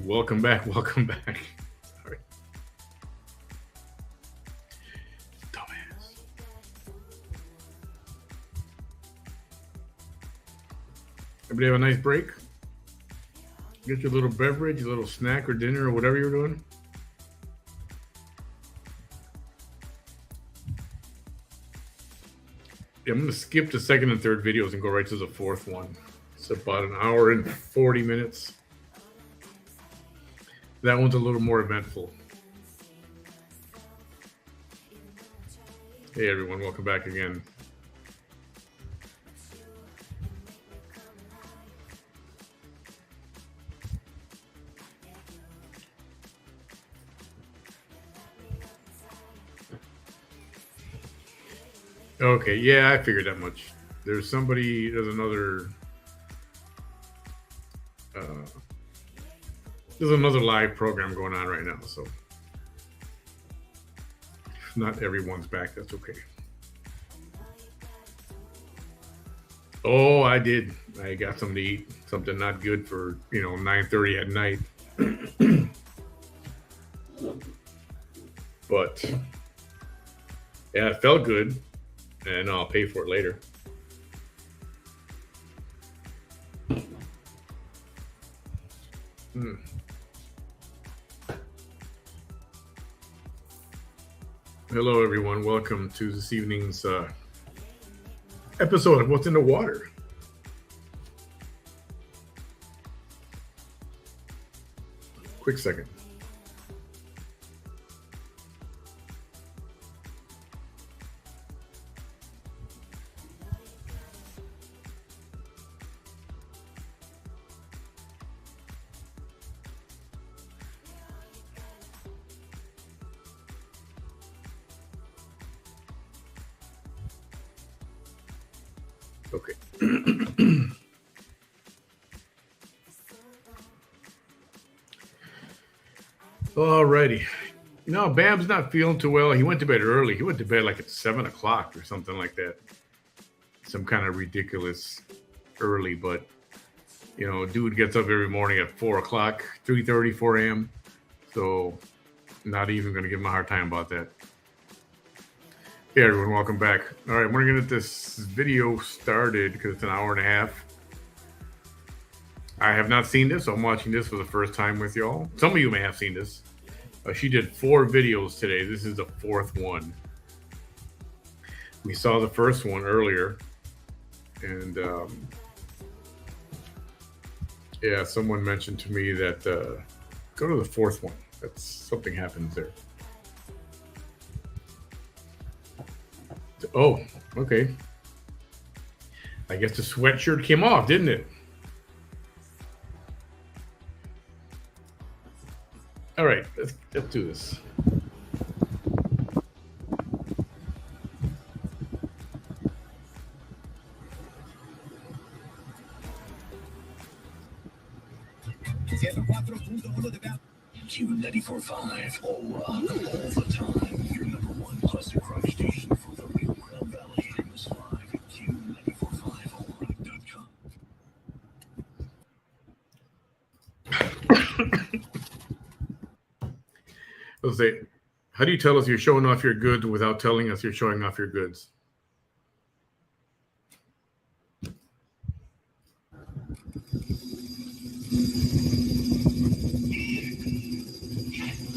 welcome back. Welcome back. Sorry. Dumbass. Everybody have a nice break? Get your little beverage, your little snack or dinner or whatever you're doing. Yeah, I'm going to skip the second and third videos and go right to the fourth one. It's about an hour and 40 minutes. That one's a little more eventful. Hey everyone, welcome back again. Okay, yeah, I figured that much. There's another live program going on right now, so if not everyone's back, that's okay. Oh, I did. I got something to eat. Something not good for 9:30 at night. But yeah, it felt good, and I'll pay for it later. Hello, everyone. Welcome to this evening's episode of What's in the Water. Quick second. Okay. Alrighty. Bam's not feeling too well. He went to bed early. He went to bed like at 7 o'clock or something like that. Some kind of ridiculous early, but dude gets up every morning at 4 o'clock, 3:30, 4 a.m. So not even going to give him a hard time about that. Hey everyone, welcome back. All right, we're gonna get this video started because it's an hour and a half. I have not seen this, so I'm watching this for the first time with y'all. Some of you may have seen this. She did 4 videos today. This is the 4th one. We saw the first one earlier, and yeah, someone mentioned to me that go to the 4th one. That's something happens there. Oh, okay. I guess the sweatshirt came off, didn't it? All right, let's do this. Q94.5, all the time. Your number one cluster crime station for the Rio Grande Valley. Stream us live at Q945allrock.com. Let's say, how do you tell us you're showing off your goods without telling us you're showing off your goods?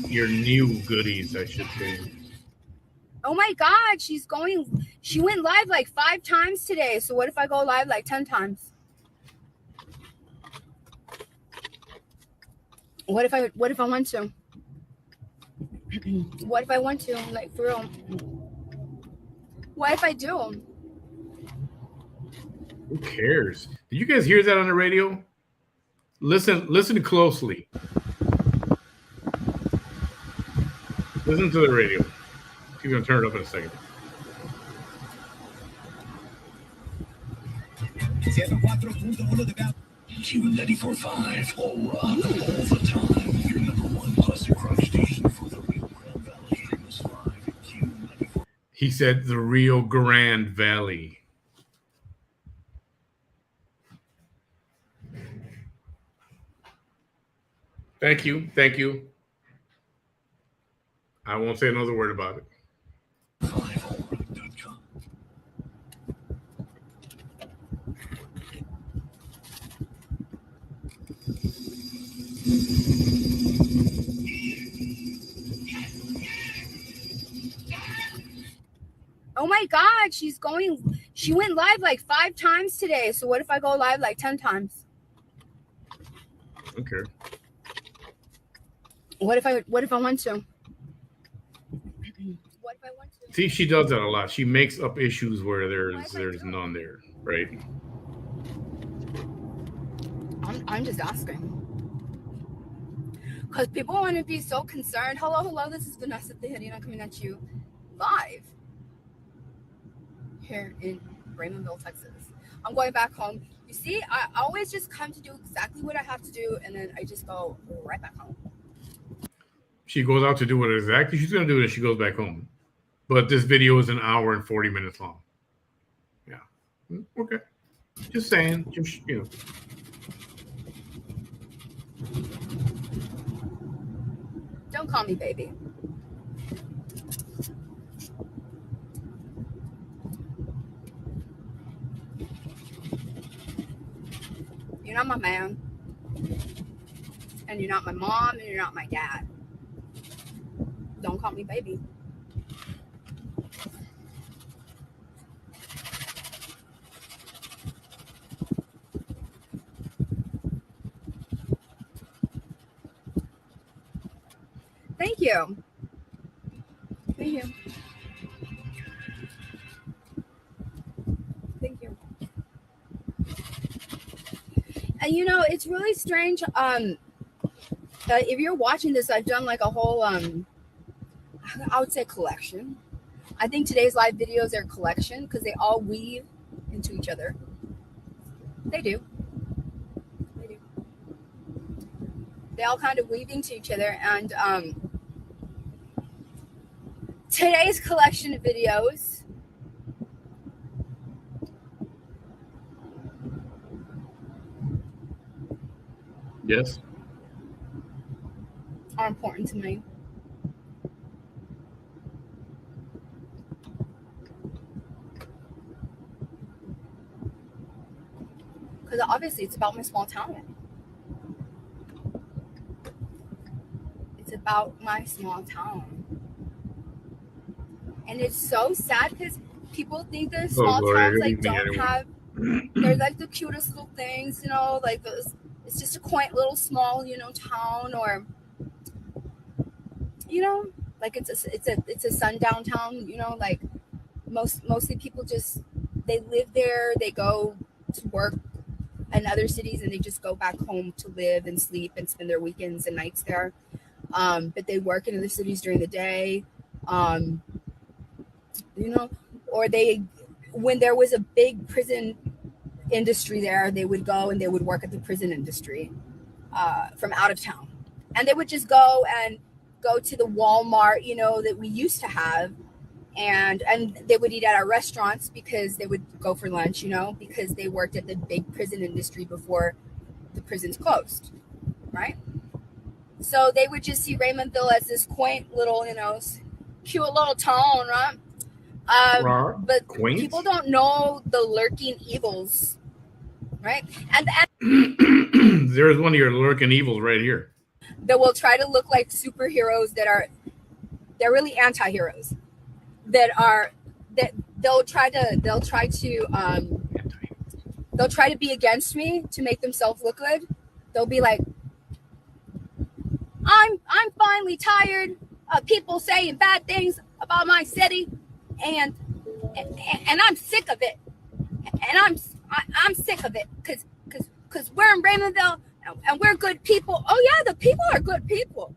Your new goodies, I should say. Oh my God, she went live like 5 times today. So what if I go live like 10 times? What if I want to? What if I want to? Like for real. What if I do? Who cares? Did you guys hear that on the radio? Listen closely. Listen to the radio. She's gonna turn it up in a second. Q94.5, all rock, all the time. Your number one cluster crime station for the Rio Grande Valley. Stream us live at Q94. He said the Rio Grande Valley. Thank you. Thank you. I won't say another word about it. 5allrock.com. Oh my God, she went live like 5 times today. So what if I go live like 10 times? Okay. What if I want to? What if I want to? See, she does that a lot. She makes up issues where there's none there, right? I'm just asking. Because people want to be so concerned. Hello, this is Vanessa Tejerina coming at you live here in Raymondville, Texas. I'm going back home. You see, I always just come to do exactly what I have to do, and then I just go right back home. She goes out to do what exactly she's going to do, and she goes back home. But this video is an hour and 40 minutes long. Yeah. Okay. Just saying. Just, you know. Don't call me baby. You're not my man. And you're not my mom, and you're not my dad. Don't call me baby. Thank you. Thank you. Thank you. And you know, it's really strange. If you're watching this, I've done like a whole I would say collection. I think today's live videos are a collection because they all weave into each other. They do. They do. They all kind of weave into each other. And today's collection of videos Yes. are important to me. Because obviously it's about my small town. It's about my small town. And it's so sad because people think that small towns like don't have, they're like the cutest little things, you know, like those, it's just a quaint little small, you know, town, or, you know, like it's a sundown town, you know, like mostly people just, they live there, they go to work in other cities, and they just go back home to live and sleep and spend their weekends and nights there. But they work in other cities during the day, you know, or they, when there was a big prison industry there, they would go and they would work at the prison industry from out of town, and they would just go to the Walmart, you know, that we used to have, and they would eat at our restaurants because they would go for lunch, you know, because they worked at the big prison industry before the prisons closed, right? So they would just see Raymondville as this quaint little, you know, cute little town, right? But quaint. People don't know the lurking evils, right? And there's one of your lurking evils right here. That will try to look like superheroes they're really anti-heroes. They'll try to be against me to make themselves look good. They'll be like, I'm finally tired of people saying bad things about my city, and I'm sick of it, and I'm sick of it because we're in Raymondville and we're good people. Oh yeah, the people are good people.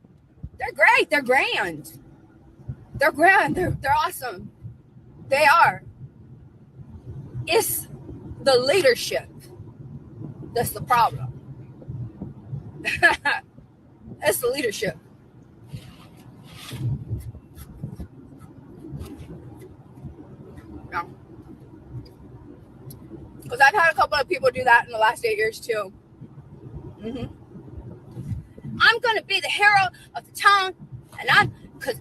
They're great. They're grand. They're grand. They're awesome. They are. It's the leadership that's the problem. It's the leadership. No. Because I've had a couple of people do that in the last 8 years too. I'm gonna be the hero of the town, and I'm because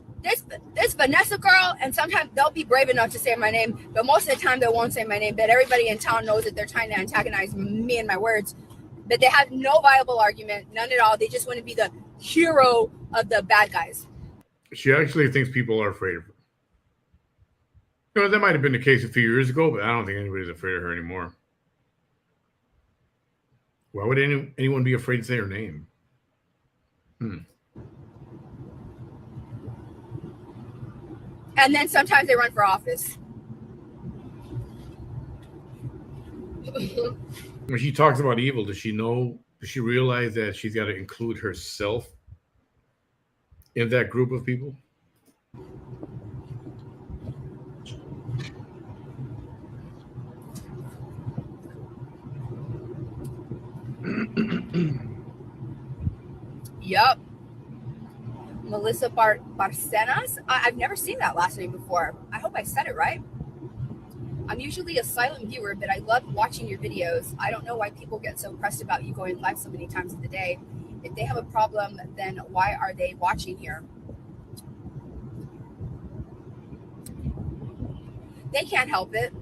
this Vanessa girl, and sometimes they'll be brave enough to say my name, but most of the time they won't say my name. But everybody in town knows that they're trying to antagonize me and my words, but they have no viable argument, none at all. They just want to be the hero of the bad guys. She actually thinks people are afraid of her. You know, that might have been the case a few years ago, but I don't think anybody's afraid of her anymore. Why would anyone be afraid to say her name? And then sometimes they run for office. When she talks about evil, does she realize that she's got to include herself in that group of people? Yep. Melissa Barcenas. I've never seen that last name before. I hope I said it right. I'm usually a silent viewer, but I love watching your videos. I don't know why people get so pressed about you going live so many times in the day. If they have a problem, then why are they watching here? They can't help it.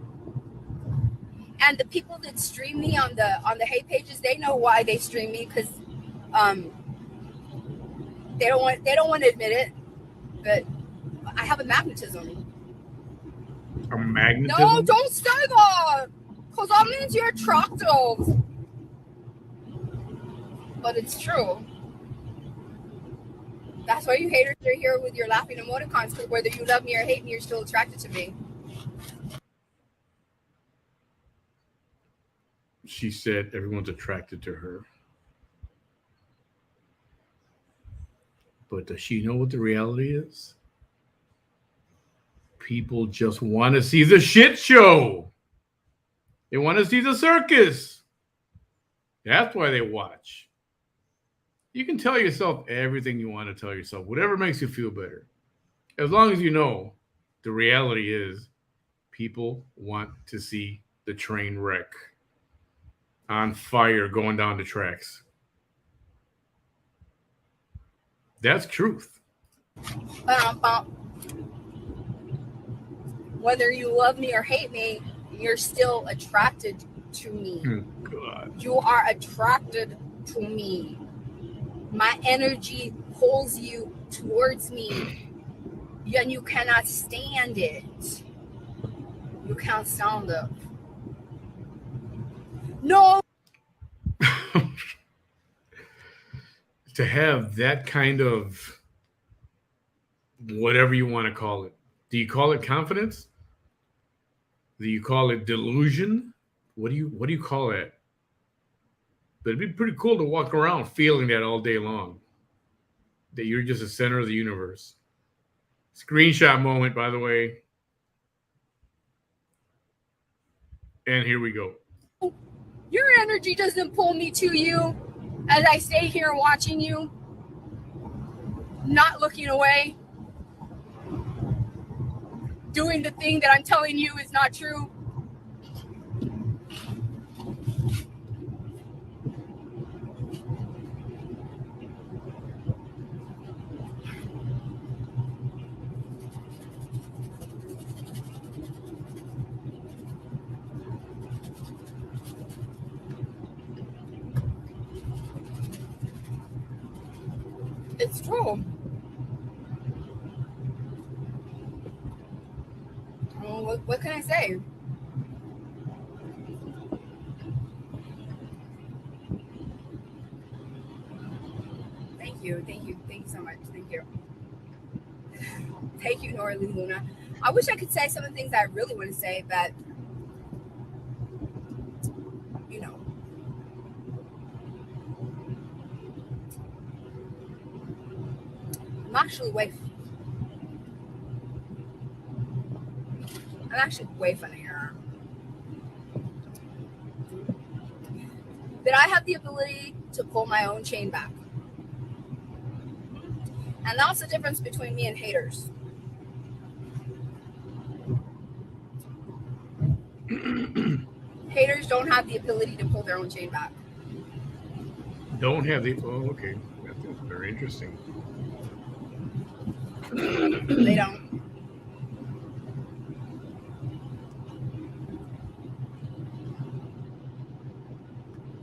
And the people that stream me on the hate pages, they know why they stream me, because they don't want to admit it, but I have a magnetism. A magnetism? No, don't say that, because that means you're attractive. But it's true. That's why you haters are here with your laughing emoticons, because whether you love me or hate me, you're still attracted to me. She said everyone's attracted to her. But does she know what the reality is? People just want to see the shit show. They want to see the circus. That's why they watch. You can tell yourself everything you want to tell yourself, whatever makes you feel better. As long as you know the reality is people want to see the train wreck on fire going down the tracks. That's truth. Whether you love me or hate me, you're still attracted to me. Oh, God. You are attracted to me. My energy pulls you towards me, and you cannot stand it. You can't stand it. No. To have that kind of whatever you want to call it. Do you call it confidence? Do you call it delusion? What do you call that? But it'd be pretty cool to walk around feeling that all day long. That you're just the center of the universe. Screenshot moment, by the way. And here we go. Your energy doesn't pull me to you as I stay here watching you, not looking away, doing the thing that I'm telling you is not true. It's true. Well, what can I say? Thank you so much. Thank you. Thank you, Nora Luna. I wish I could say some of the things I really want to say, but you know. I'm actually way funnier. But I have the ability to pull my own chain back. And that's the difference between me and haters. Haters don't have the ability to pull their own chain back. Don't have the... Oh, okay. That's fair. Very interesting. They don't.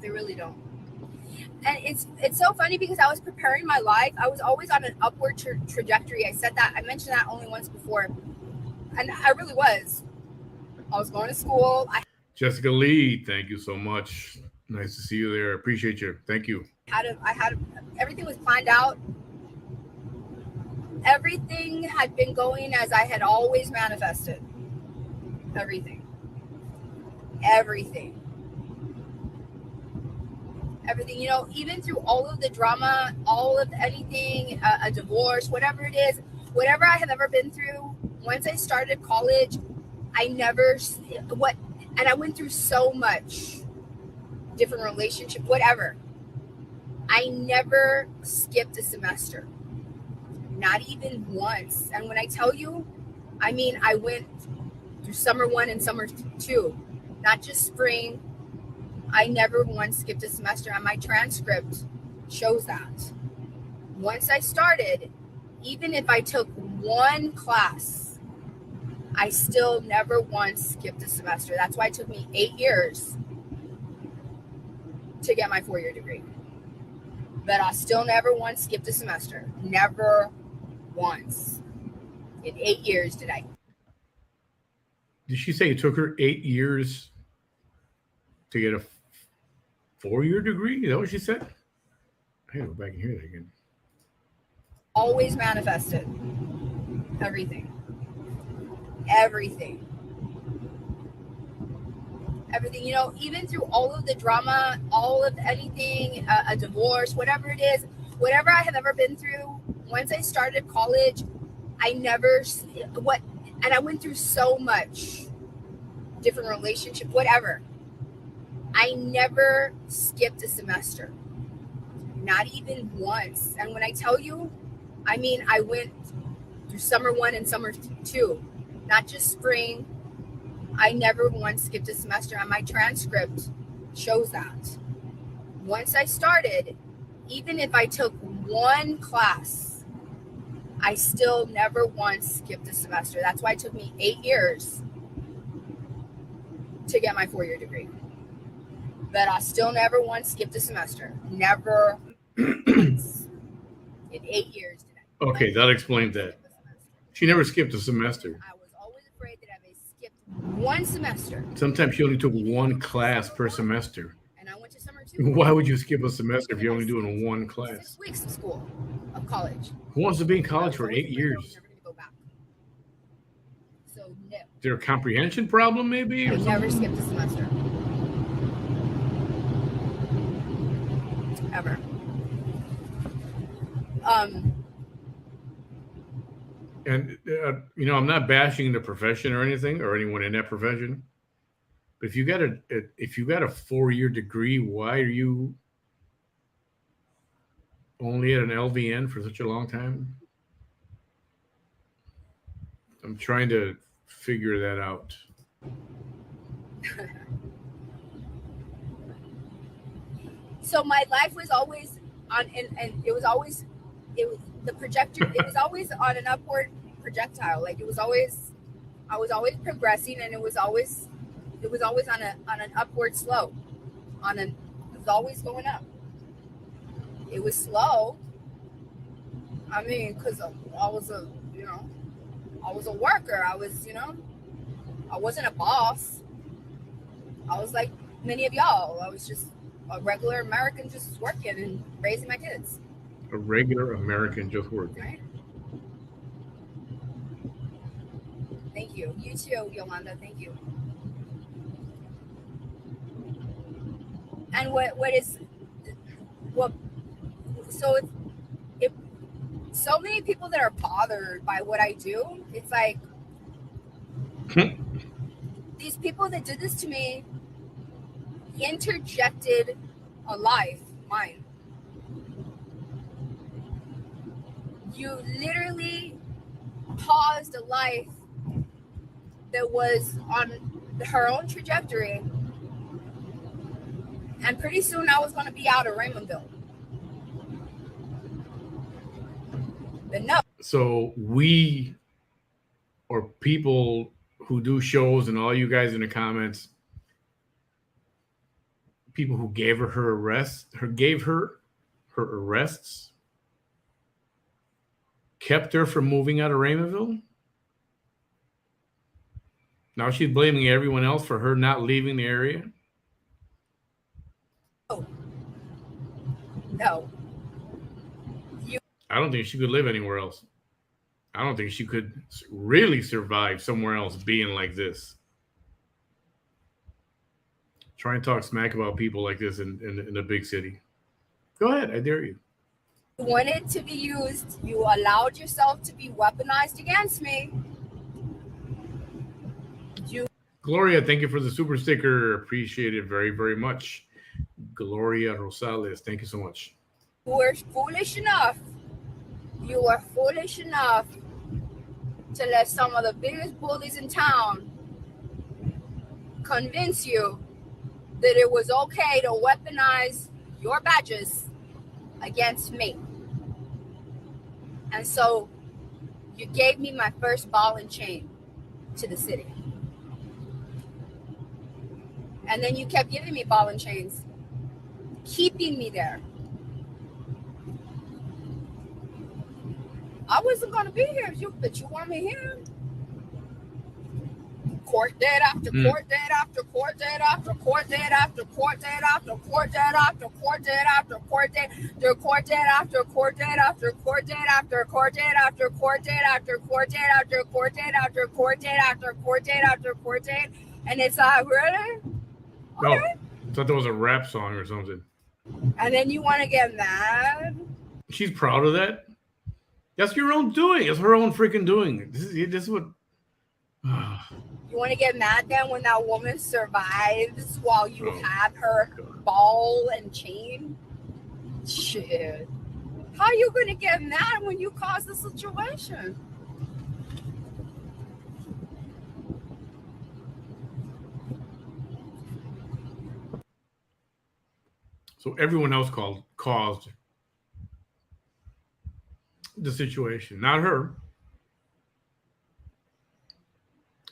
They really don't. And it's so funny because I was preparing my life. I was always on an upward trajectory. I said that. I mentioned that only once before. And I really was. I was going to school. Jessica Lee, thank you so much. Nice to see you there. Appreciate you. Thank you. I had everything was planned out. Everything had been going as I had always manifested. Everything. You know, even through all of the drama, all of anything, a divorce, whatever it is, whatever I have ever been through, once I started college, and I went through so much, different relationship, whatever. I never skipped a semester. Not even once. And when I tell you, I mean, I went through summer 1 and summer 2, not just spring. I never once skipped a semester, and my transcript shows that. Once I started, even if I took one class, I still never once skipped a semester. That's why it took me 8 years to get my 4-year degree. But I still never once skipped a semester. Never once. In 8 years did I. Did she say it took her 8 years to get a 4-year degree? Is that what she said? I gotta go back and hear that again. Always manifested. Everything. You know, even through all of the drama, all of anything, a divorce, whatever it is, whatever I have ever been through, once I started college, and I went through so much, different relationship, whatever. I never skipped a semester. Not even once. And when I tell you, I mean, I went through summer 1 and summer 2, not just spring. I never once skipped a semester, and my transcript shows that. Once I started, even if I took one class, I still never once skipped a semester. That's why it took me 8 years to get my 4-year degree. But I still never once skipped a semester. Never once. In 8 years did I. Okay, that explains that. She never skipped a semester. I was always afraid that I may skip one semester. Sometimes she only took one class per semester. And I went to summer 2. Why would you skip a semester if you're only doing one class? 6 weeks of school, of college. Who wants to be in college for 8 years? Never gonna go back. So no. Is there a comprehension problem, maybe? I Or never something? skipped a semester. Ever. And you know, I'm not bashing the profession or anything, or anyone in that profession. But if you got a 4-year degree, why are you only at an LVN for such a long time? I'm trying to figure that out. So my life was always on, and it was always on an upward projectile. Like I was always progressing, and it was always on an upward slope. It was always going up. It was slow. I mean, because I was a worker. I wasn't a boss. I was like many of y'all. I was just a regular American, just working and raising my kids. A regular American just working. Right? Thank you. You too, Yolanda. Thank you. And if so many people that are bothered by what I do, it's like these people that did this to me interjected a life, mine. You literally paused a life that was on her own trajectory, and pretty soon I was going to be out of Raymondville. Then no. So we, or people who do shows, and all you guys in the comments, people who gave her arrests, kept her from moving out of Raymondville. Now she's blaming everyone else for her not leaving the area. No. I don't think she could live anywhere else. I don't think she could really survive somewhere else being like this. Try and talk smack about people like this in a big city. Go ahead, I dare you. You wanted to be used. You allowed yourself to be weaponized against me. Gloria, thank you for the super sticker. Appreciate it very, very much. Gloria Rosales, thank you so much. You were foolish enough. You were foolish enough to let some of the biggest bullies in town convince you that it was okay to weaponize your badges against me. And so you gave me my first ball and chain to the city. And then you kept giving me ball and chains, keeping me there. I wasn't going to be here, but you want me here. Court date after court date after court date after court date after court date after court date after court date after court date after court date after court date after court date after court date after court date after court date after court date after court date after court date after court date. And it's like, really? No, I thought that was a rap song or something. And then you want to get mad? She's proud of that. That's your own doing. It's her own freaking doing. This is what. You want to get mad then when that woman survives while you have her ball and chain? Shit. How are you going to get mad when you cause the situation? So everyone else caused the situation, not her.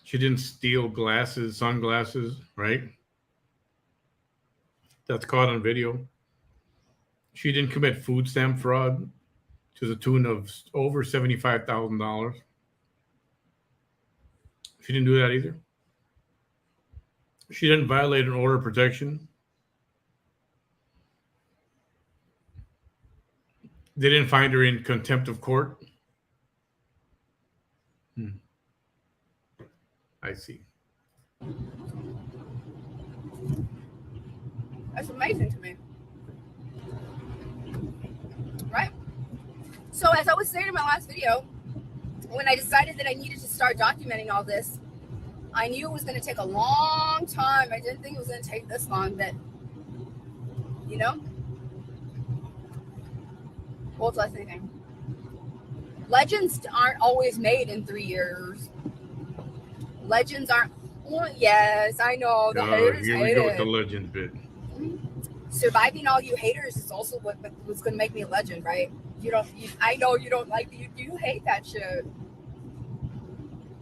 She didn't steal sunglasses, right? That's caught on video. She didn't commit food stamp fraud to the tune of over $75,000. She didn't do that either. She didn't violate an order of protection. They didn't find her in contempt of court. I see. That's amazing to me. Right? So as I was saying in my last video, when I decided that I needed to start documenting all this, I knew it was going to take a long time. I didn't think it was going to take this long, but, you know? What was I thinking? Legends aren't always made in 3 years. Legends aren't. Well, yes, I know. The haters here hate we go it. with the legend bit. Surviving all you haters is also what was going to make me a legend, right? I know you don't like you hate that shit.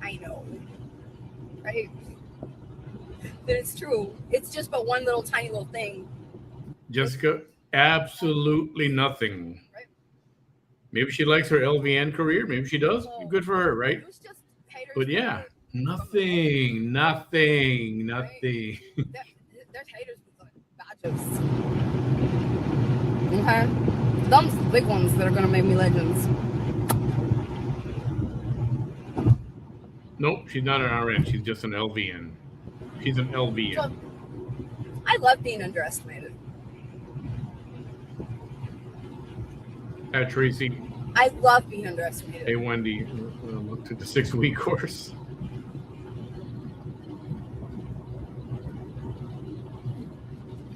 I know, right? But it's true. It's just but one little tiny little thing. Jessica, absolutely nothing. Right. Maybe she likes her LVN career. Maybe she does. Well, Good for her, right? It was just haters. But yeah, nothing. Right? There's haters with badges. Okay? Them's the big ones that are going to make me legends. Nope, she's not an RN. She's just an LVN. She's an LVN. So, I love being underestimated. Hi, Tracy. I love being underestimated. Hey, Wendy. To the 6-week course.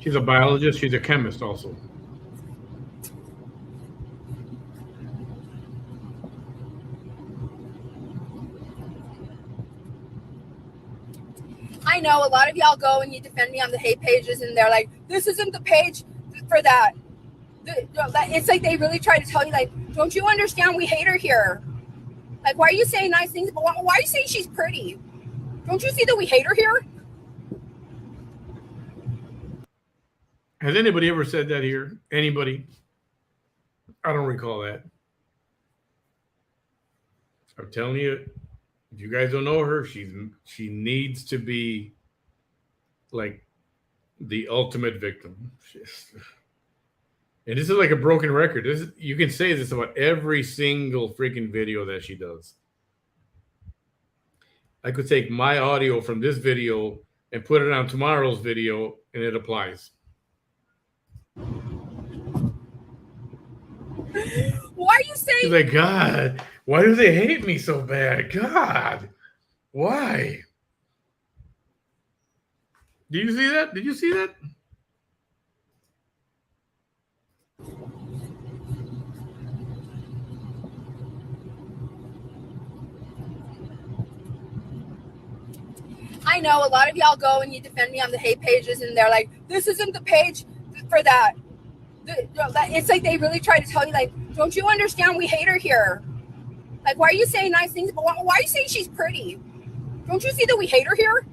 She's a biologist. She's a chemist also. I know a lot of y'all go and you defend me on the hate pages and they're like, this isn't the page for that. It's like they really try to tell you, like, don't you understand we hate her here? Like, why are you saying nice things? But why are you saying she's pretty? Don't you see that we hate her here? Has anybody ever said that here? Anybody? I don't recall that. I'm telling you, if you guys don't know her, she needs to be like the ultimate victim. And this is like a broken record. You can say this about every single freaking video that she does. I could take my audio from this video and put it on tomorrow's video, and it applies. Why are you saying? She's like, God, why do they hate me so bad? God, why? Did you see that? Did you see that? I know a lot of y'all go and you defend me on the hate pages, and they're like, this isn't the page for that. It's like they really try to tell you, like, don't you understand we hate her here? Like, why are you saying nice things? But why are you saying she's pretty? Don't you see that we hate her here?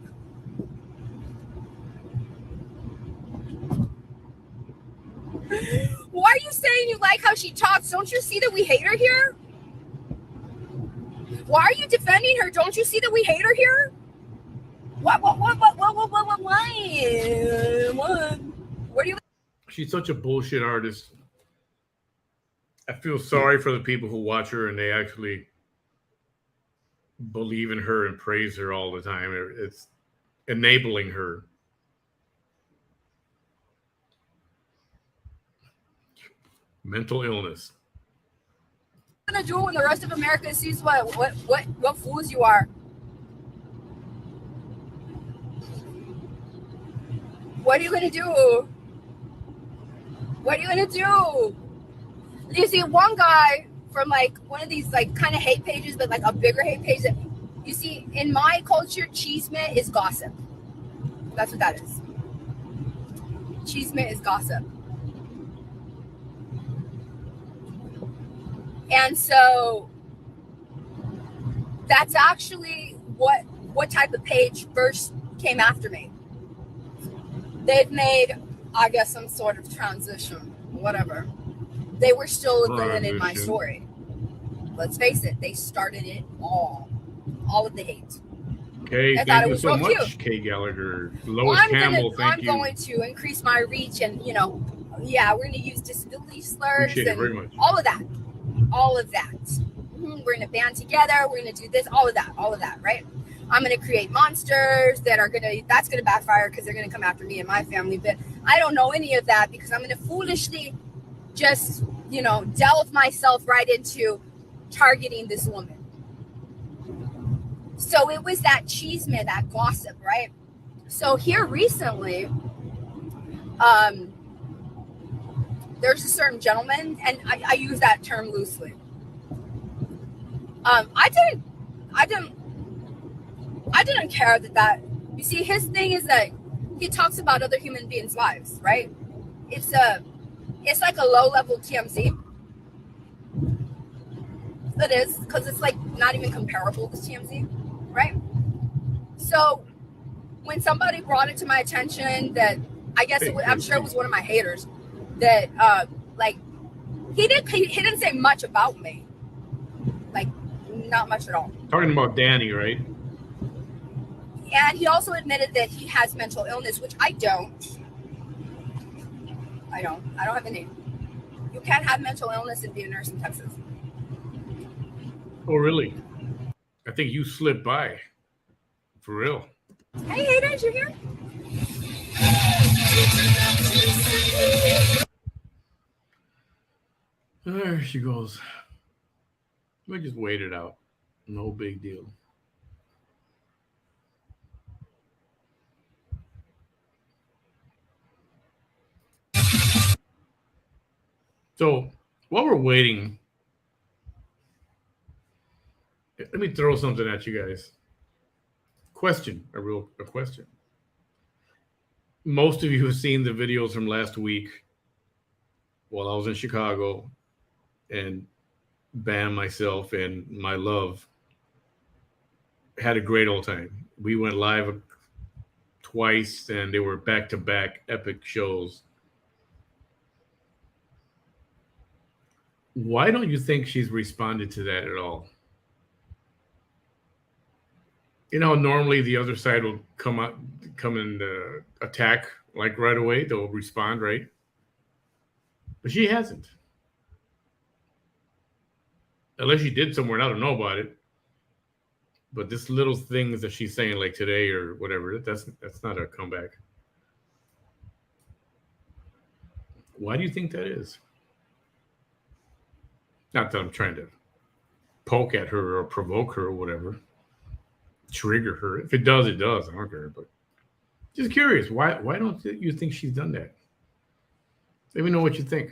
Why are you saying you like how she talks? Don't you see that we hate her here? Why are you defending her? Don't you see that we hate her here? What? Why? What do you? She's such a bullshit artist. I feel sorry for the people who watch her and they actually believe in her and praise her all the time. It's enabling her. Mental illness. What are you gonna do when the rest of America sees what fools you are? What are you gonna do? What are you gonna do? You see one guy from like one of these like kind of hate pages, but like a bigger hate page. That you see in my culture, chisme is gossip. That's what that is. Chisme is gossip. And so that's actually what type of page first came after me. They've made, I guess, some sort of transition, whatever. They were still a villain in my story. Let's face it, they started it all of the hate. Okay, thank you so much, Kay Gallagher. Lois Campbell, thank you. I'm going to increase my reach, and we're going to use disability slurs. Appreciate it very much. All of that. We're going to band together. We're going to do this, all of that, right? I'm going to create monsters that's going to backfire because they're going to come after me and my family. But I don't know any of that because I'm going to foolishly just, delve myself right into targeting this woman. So it was that chisme, that gossip, right? So here recently, there's a certain gentleman, and I use that term loosely. I didn't care that you see, his thing is that he talks about other human beings' lives, right? It's like a low-level TMZ. It is, because it's like not even comparable to TMZ, right? So when somebody brought it to my attention that I'm sure it was one of my haters that he didn't say much about me, like not much at all. Talking about Danny, right? And he also admitted that he has mental illness, which I don't. I don't have any. You can't have mental illness and be a nurse in Texas. Oh, really? I think you slipped by. For real. Hey, haters, you here? There she goes. We just wait it out. No big deal. So while we're waiting, let me throw something at you guys. A question. Most of you have seen the videos from last week while I was in Chicago, and Bam, myself, and my love had a great old time. We went live twice, and they were back to back epic shows. Why don't you think she's responded to that at all? Normally the other side will come and attack like right away. They'll respond, right? But she hasn't, unless she did somewhere and I don't know about it. But this little things that she's saying, like today or whatever, that's not a comeback. Why do you think that is? Not that I'm trying to poke at her or provoke her or whatever, trigger her. If it does, it does. I don't care. But just curious, why don't you think she's done that? Let me know what you think.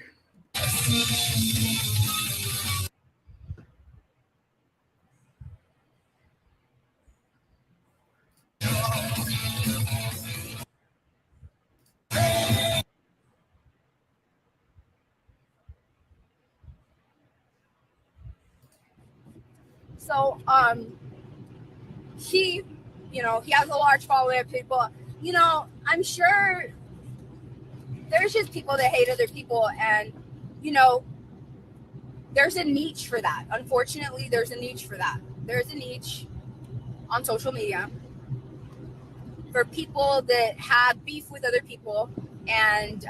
So he has a large following of people. I'm sure there's just people that hate other people, and there's a niche for that. Unfortunately, there's a niche for that. There's a niche on social media for people that have beef with other people, and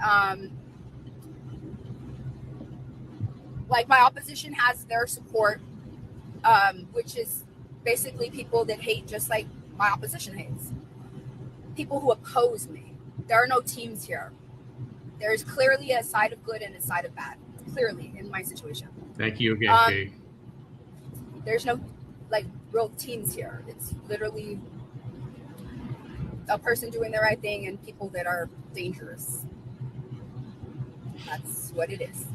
like my opposition has their support, which is basically people that hate just like my opposition hates. People who oppose me. There are no teams here. There's clearly a side of good and a side of bad. Clearly, in my situation. Thank you again, Kay. There's no like real teams here. It's literally a person doing the right thing and people that are dangerous. That's what it is.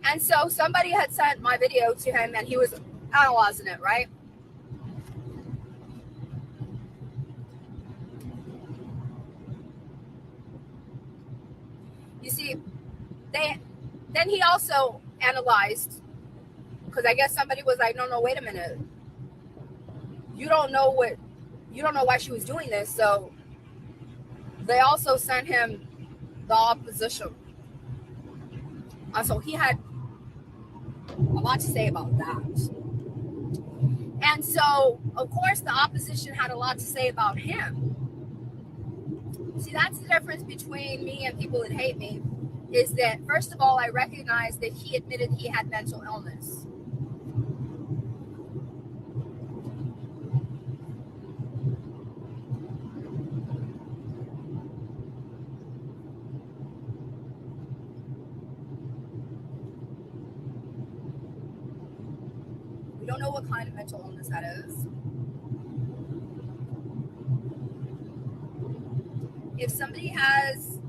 And so somebody had sent my video to him and he was analyzing it, right? You see, then he also analyzed, because I guess somebody was like, no, wait a minute. You don't know why she was doing this. So they also sent him the opposition. And so he had a lot to say about that. And so, of course, the opposition had a lot to say about him. See, that's the difference between me and people that hate me, is that, first of all, I recognize that he admitted he had mental illness. We don't know what kind of mental illness that is. If somebody has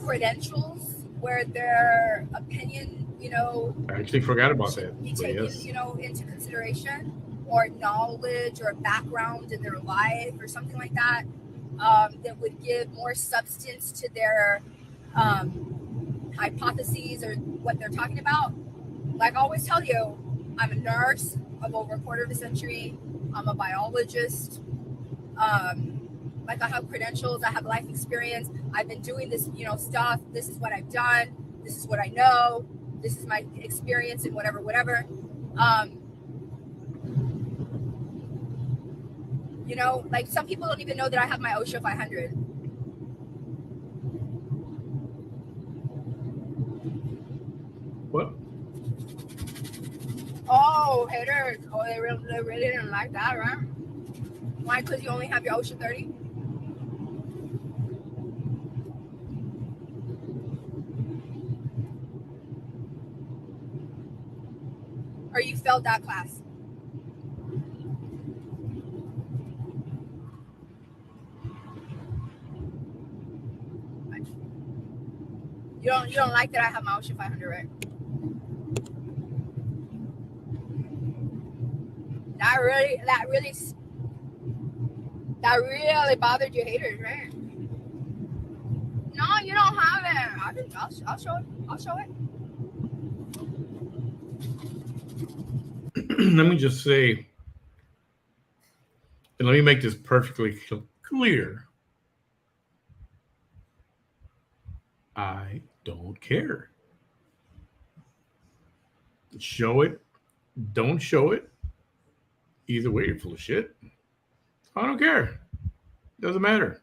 credentials where their opinion, I actually forgot about that. Be taken, yes. Into consideration, or knowledge or background in their life or something like that, that would give more substance to their hypotheses or what they're talking about. Like I always tell you, I'm a nurse of over a quarter of a century. I'm a biologist. Like I have credentials, I have life experience. I've been doing this, stuff. This is what I've done. This is what I know. This is my experience and whatever. Like some people don't even know that I have my OSHA 500. What? Oh, haters. Oh, they really didn't like that, right? Why? Because you only have your OSHA 30? Or you failed that class? You don't like that I have my OSHA 500, right? That really bothered your haters, right? No, you don't have it. I'll show it. I'll show it. Let me just say, and let me make this perfectly clear. I don't care. Show it, don't show it. Either way, you're full of shit. I don't care. Doesn't matter.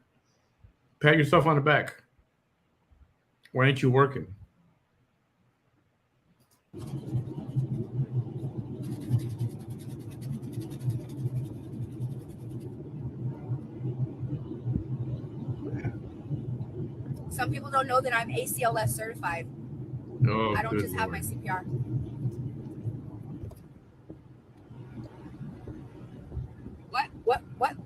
Pat yourself on the back. Why ain't you working? Some people don't know that I'm ACLS certified. Oh, I don't good just have my Lord. CPR. What?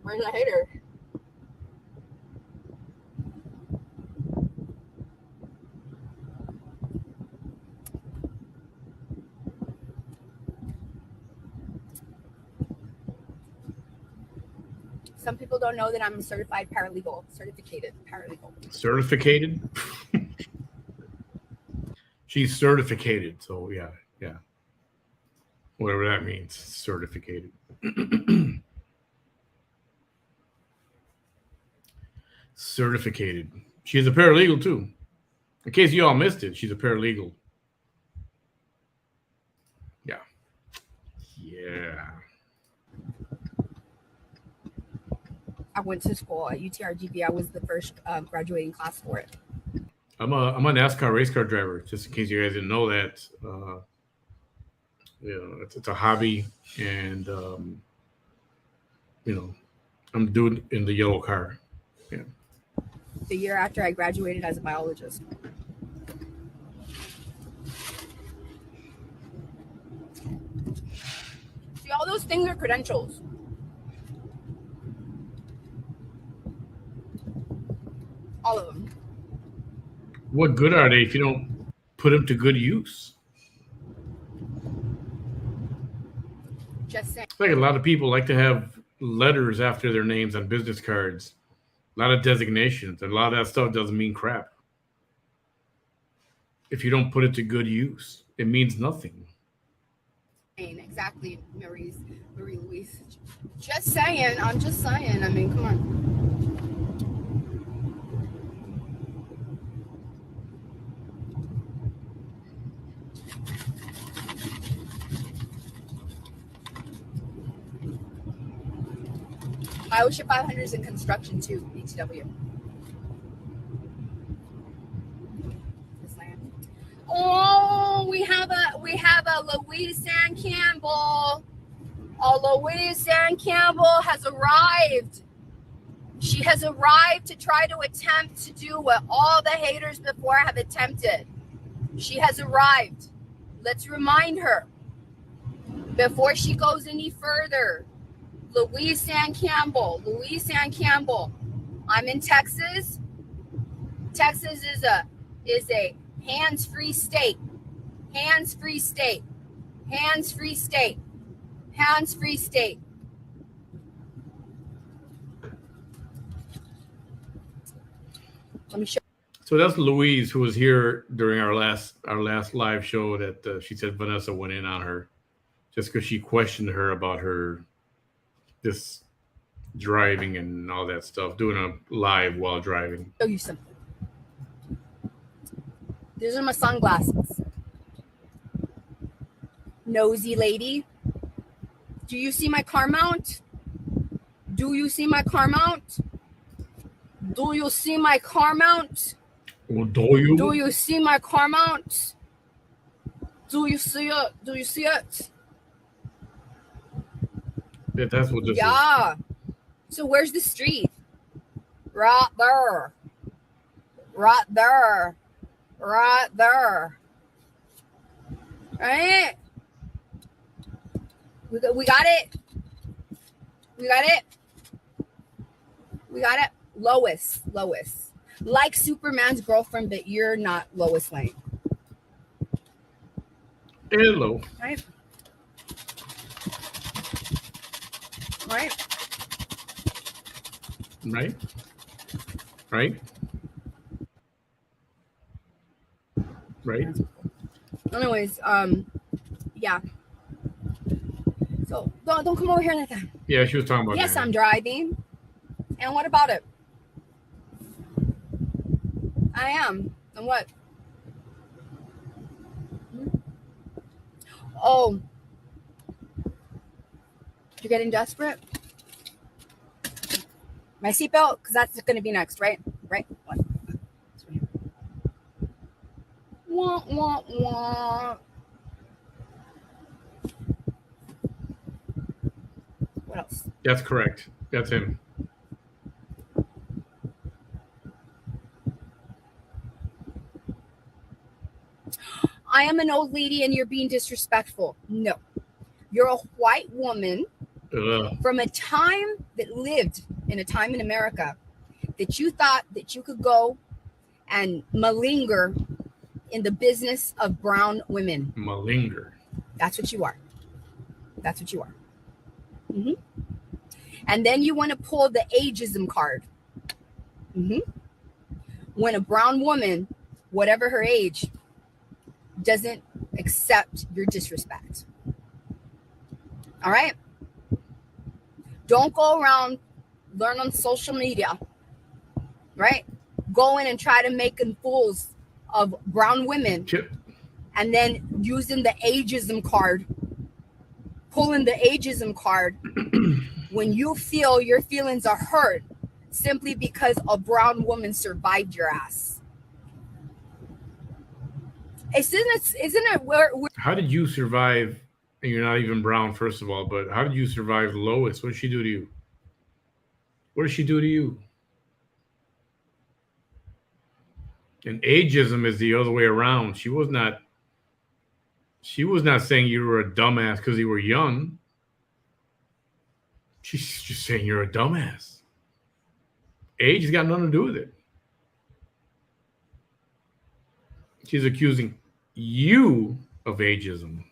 Where's the hater? Some people don't know that I'm a certified paralegal, certificated paralegal. Certificated? She's certificated, so yeah. Whatever that means, certificated. Certificated. She's a paralegal too. In case you all missed it, she's a paralegal. Yeah. I went to school at UTRGV. I was the first graduating class for it. I'm a NASCAR race car driver, just in case you guys didn't know that. It's a hobby, and I'm doing in the yellow car. Yeah. The year after I graduated as a biologist. See, all those things are credentials. All of them. What good are they if you don't put them to good use? Just saying. It's like a lot of people like to have letters after their names on business cards, a lot of designations, and a lot of that stuff doesn't mean crap. If you don't put it to good use, it means nothing. Exactly, Marie Louise. Just saying. I'm just saying. I mean, come on. Bioship 500 is in construction too, BTW. Oh, we have a Louise San Campbell. Louise San Campbell has arrived. She has arrived to try to attempt to do what all the haters before have attempted. She has arrived. Let's remind her before she goes any further. Louise San Campbell. I'm in Texas. Texas is a hands-free state. Hands-free state. Let me show. So that's Louise, who was here during our last live show. That she said Vanessa went in on her just because she questioned her about this driving and all that stuff, doing a live while driving. Show you something. These are my sunglasses. Nosy lady. Do you see my car mount? Do you see my car mount? Do you see my car mount? Well, do you? Do you see my car mount? Do you see it? Do you see it? Yeah, that's what this is. Yeah. So where's the street? Right there. Right there. Right there. Right? We got it. We got it. We got it. Lois. Like Superman's girlfriend, but you're not Lois Lane. Hello. Right? right? Right? Right? Right? Anyways, yeah. So don't come over here like that. Yeah, she was talking about Yes, that. I'm driving. And what about it? I am. And what? Oh, you're getting desperate? My seatbelt, because that's going to be next, right? Right? What? Wah, wah, wah. What else? That's correct. That's him. I am an old lady and you're being disrespectful. No. You're a white woman from a time that lived in a time in America that you thought that you could go and malinger in the business of brown women. Malinger. That's what you are. That's what you are. Mm-hmm. And then you want to pull the ageism card. Mm-hmm. When a brown woman, whatever her age, doesn't accept your disrespect. All right? Don't go around, learn on social media, right? Go in and try to make fools of brown women. Chip. And then using the ageism card, pulling the ageism card when you feel your feelings are hurt simply because a brown woman survived your ass. Isn't it where How did you survive? And you're not even brown, first of all, but how did you survive Lois? What did she do to you? What did she do to you? And ageism is the other way around. She was not saying you were a dumbass because you were young. She's just saying you're a dumbass. Age has got nothing to do with it. She's accusing you of ageism.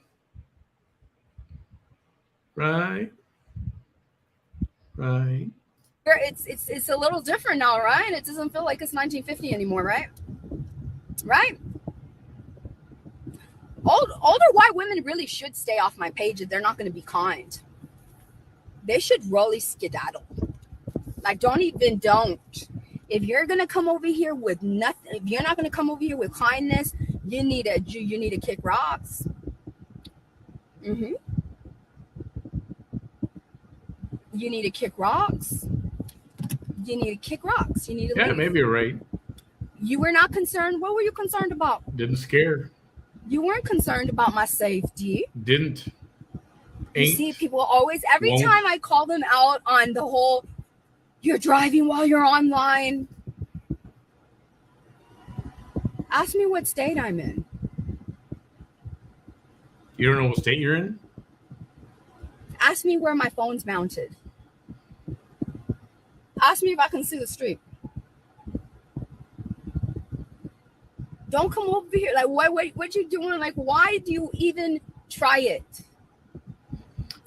Right? Right. it's a little different now, right? It doesn't feel like it's 1950 anymore, right? Right? Older white women really should stay off my page if they're not going to be kind. They should really skedaddle. Like, don't. If you're going to come over here with nothing, if you're not going to come over here with kindness, you need to kick rocks. Mm-hmm. You need to kick rocks. You need to kick rocks. You need to leave. Maybe you're right. You were not concerned. What were you concerned about? Didn't scare. You weren't concerned about my safety. Didn't. You see, people always, every time I call them out on the whole, you're driving while you're online. Ask me what state I'm in. You don't know what state you're in? Ask me where my phone's mounted. Ask me if I can see the street. Don't come over here. Like, what you doing? Like, why do you even try it?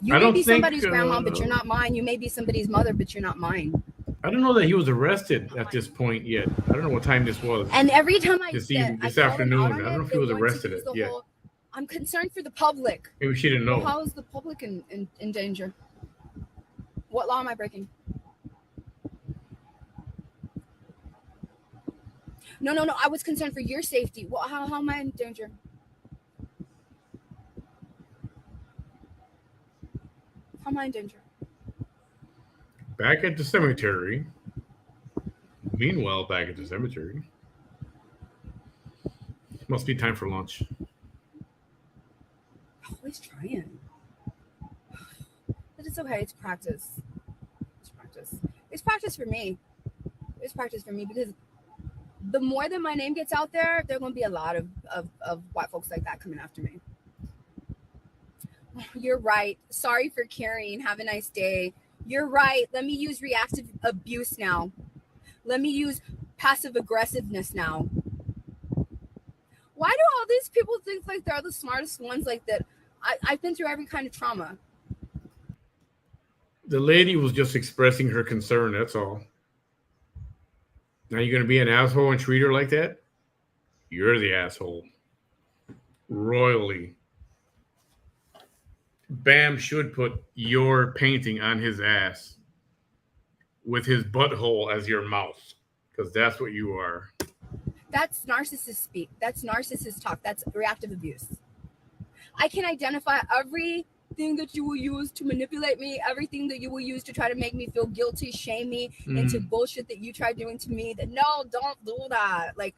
You may be somebody's grandma, but you're not mine. You may be somebody's mother, but you're not mine. I don't know that he was arrested at this point yet. I don't know what time this was. And every time this afternoon, I don't know if he was arrested yet. I'm concerned for the public. Maybe she didn't know. How is the public in danger? What law am I breaking? No. I was concerned for your safety. Well, how am I in danger? How am I in danger? Back at the cemetery. Meanwhile, back at the cemetery. Must be time for lunch. Always trying. But it's okay. It's practice. It's practice. It's practice for me. It's practice for me because the more that my name gets out there, there are going to be a lot of white folks like that coming after me. You're right. Sorry for caring. Have a nice day. You're right. Let me use reactive abuse now. Let me use passive aggressiveness now. Why do all these people think like they're the smartest ones like that? I've been through every kind of trauma. The lady was just expressing her concern. That's all. Now you're going to be an asshole and treat her like that? You're the asshole. Royally. Bam should put your painting on his ass with his butthole as your mouth, because that's what you are. That's narcissist speak. That's narcissist talk. That's reactive abuse. I can identify everything that you will use to manipulate me, everything that you will use to try to make me feel guilty, shame me into bullshit that you tried doing to me. That no, don't do that. Like,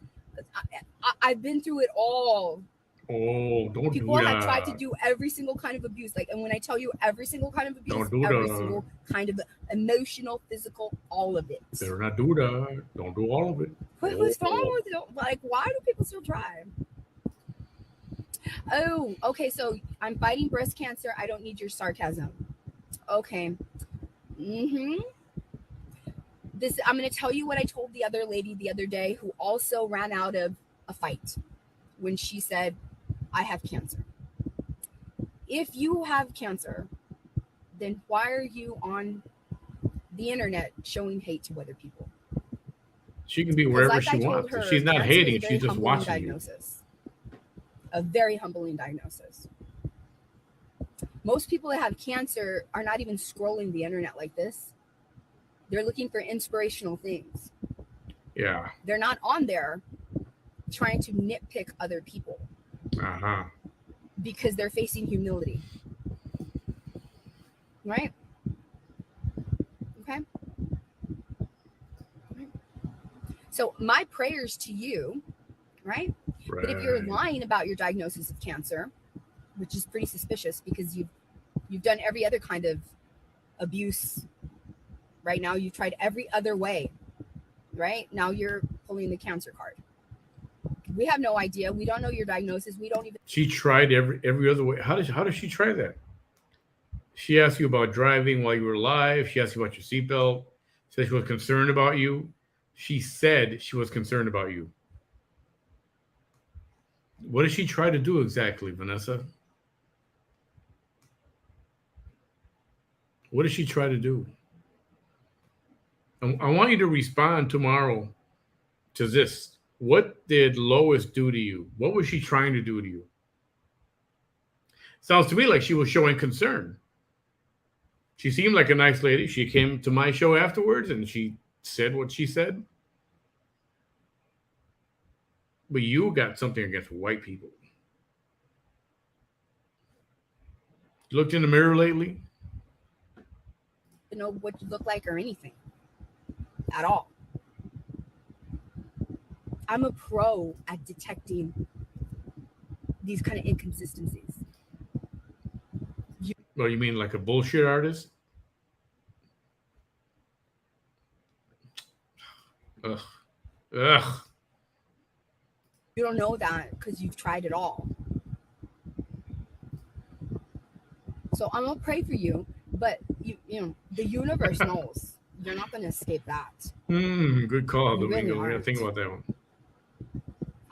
I've been through it all. Oh, don't People do that. have tried to do every single kind of abuse. Like, and when I tell you every single kind of abuse, Don't do every that. single kind of emotional, physical, all of it. Better not do that. Don't do all of it. What's wrong with you? Like, why do people still try? Oh, okay. So I'm fighting breast cancer. I don't need your sarcasm. Okay. This, I'm going to tell you what I told the other lady the other day who also ran out of a fight when she said, I have cancer. If you have cancer, then why are you on the internet showing hate to other people? She can be wherever she wants. If she's not hating, she's just watching diagnosis. A very humbling diagnosis. Most people that have cancer are not even scrolling the internet like this. They're looking for inspirational things. Yeah. They're not on there trying to nitpick other people. Because they're facing humility. Right? Okay? Right. So my prayers to you, right? But if you're lying about your diagnosis of cancer, which is pretty suspicious because you've done every other kind of abuse. Right now, you've tried every other way. Right now, you're pulling the cancer card. We have no idea. We don't know your diagnosis. We don't even. She tried every other way. How does she try that? She asked you about driving while you were alive. She asked you about your seatbelt. Said she was concerned about you. She said she was concerned about you. What did she try to do exactly, Vanessa? What did she try to do? I want you to respond tomorrow to this. What did Lois do to you? What was she trying to do to you? Sounds to me like she was showing concern. She seemed like a nice lady. She came to my show afterwards and she said what she said. But you got something against white people. You looked in the mirror lately? You know what you look like or anything at all. I'm a pro at detecting these kind of inconsistencies. Oh, you mean like a bullshit artist? Ugh. Ugh. You don't know that because you've tried it all. So I'm gonna pray for you, but you know the universe knows you're not gonna escape that. Good call, You Domingo. really We gotta think about that one.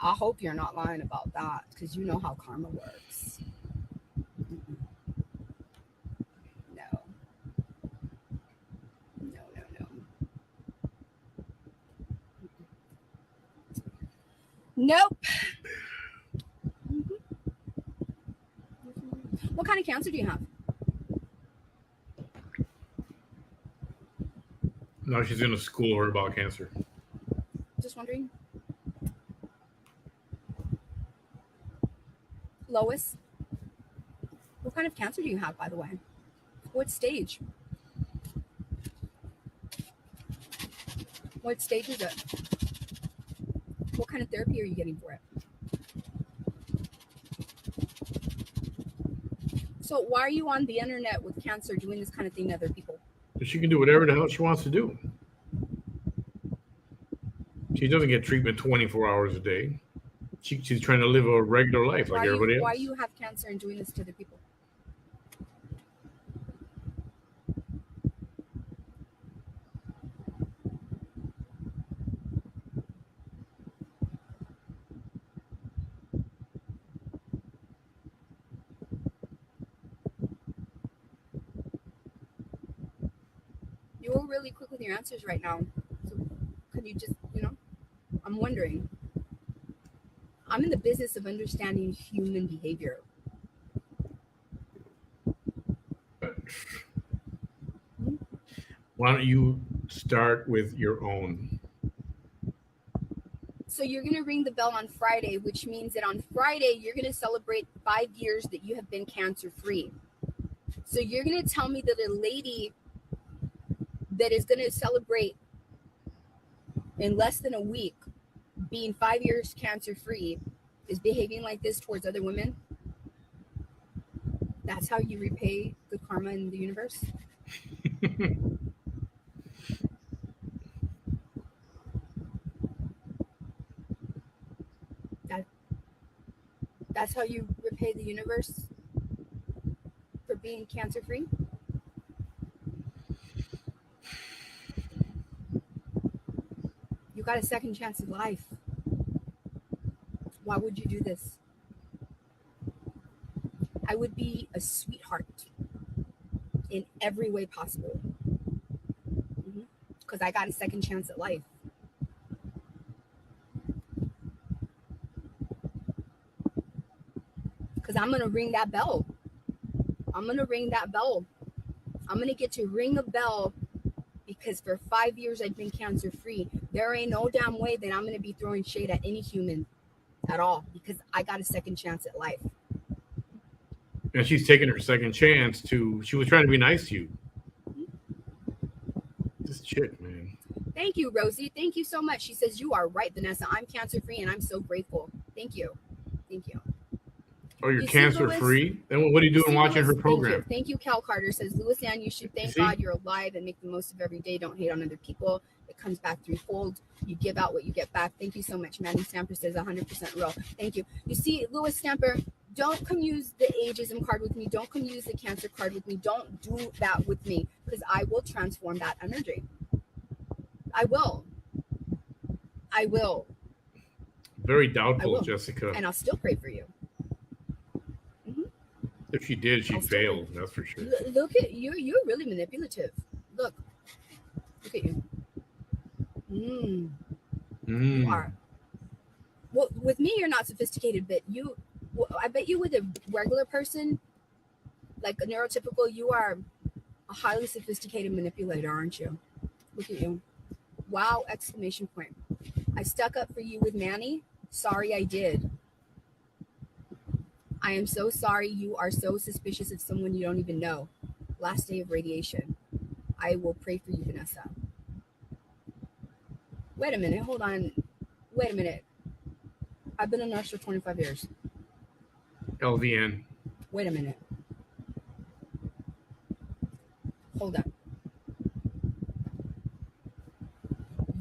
I hope you're not lying about that because you know how karma works. No. Nope. What kind of cancer do you have? Now she's gonna school her about cancer. Just wondering. Lois, what kind of cancer do you have, by the way? What stage? What stage is it? What kind of therapy are you getting for it? So why are you on the internet with cancer doing this kind of thing to other people? She can do whatever the hell she wants to do. She doesn't get treatment 24 hours a day. She's trying to live a regular life like everybody else. Why you have cancer and doing this to other people? really quick with your answers right now. So could you just, I'm wondering. I'm in the business of understanding human behavior. Why don't you start with your own? So you're going to ring the bell on Friday, which means that on Friday, you're going to celebrate 5 years that you have been cancer free. So you're going to tell me that a lady that is going to celebrate in less than a week being 5 years cancer free is behaving like this towards other women? That's how you repay good karma in the universe? That's how you repay the universe for being cancer free? You got a second chance at life. Why would you do this? I would be a sweetheart in every way possible. Because I got a second chance at life. Because I'm going to ring that bell. I'm going to ring that bell. I'm going to get to ring a bell because for 5 years I've been cancer free. There ain't no damn way that I'm going to be throwing shade at any human at all because I got a second chance at life. And she's taking her second chance she was trying to be nice to you. This chick, man. Thank you, Rosie. Thank you so much. She says, you are right, Vanessa. I'm cancer free and I'm so grateful. Thank you. Thank you. Oh, you're cancer free? Then what are you doing watching her program? Thank you, Cal Carter says, Louis Ann, you should thank God you're alive and make the most of every day. Don't hate on other people. It comes back threefold. You give out what you get back. Thank you so much. Manny Stamper says 100% real. Thank you. You see, Louis Stamper, don't come use the ageism card with me. Don't come use the cancer card with me. Don't do that with me because I will transform that energy. I will. Very doubtful, Jessica. And I'll still pray for you. If she did, she failed. That's for sure. Look at you. You're really manipulative. Look at you. You are. Well, with me, you're not sophisticated, but I bet you with a regular person, like a neurotypical, you are a highly sophisticated manipulator, aren't you? Look at you. Wow, exclamation point. I stuck up for you with Manny. Sorry I did. I am so sorry you are so suspicious of someone you don't even know. Last day of radiation. I will pray for you, Vanessa. Wait a minute. Hold on. Wait a minute. I've been a nurse for 25 years. LVN. Wait a minute. Hold on.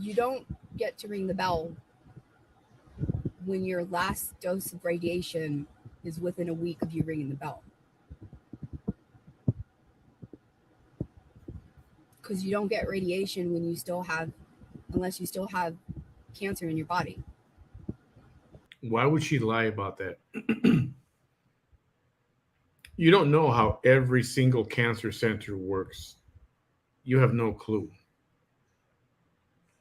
You don't get to ring the bell when your last dose of radiation is within a week of you ringing the bell. Because you don't get radiation when unless you still have cancer in your body. Why would she lie about that? You don't know how every single cancer center works. You have no clue.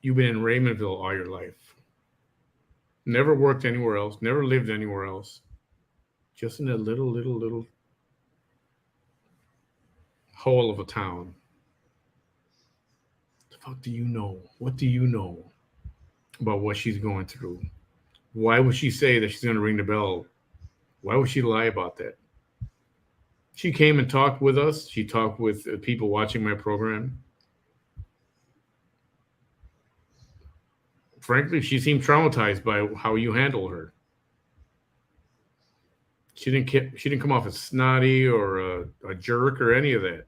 You've been in Raymondville all your life. Never worked anywhere else. Never lived anywhere else. Just in a little hole of a town. The fuck do you know? What do you know about what she's going through? Why would she say that she's going to ring the bell? Why would she lie about that? She came and talked with us. She talked with people watching my program. Frankly, she seemed traumatized by how you handle her. She didn't come off as snotty or a jerk or any of that.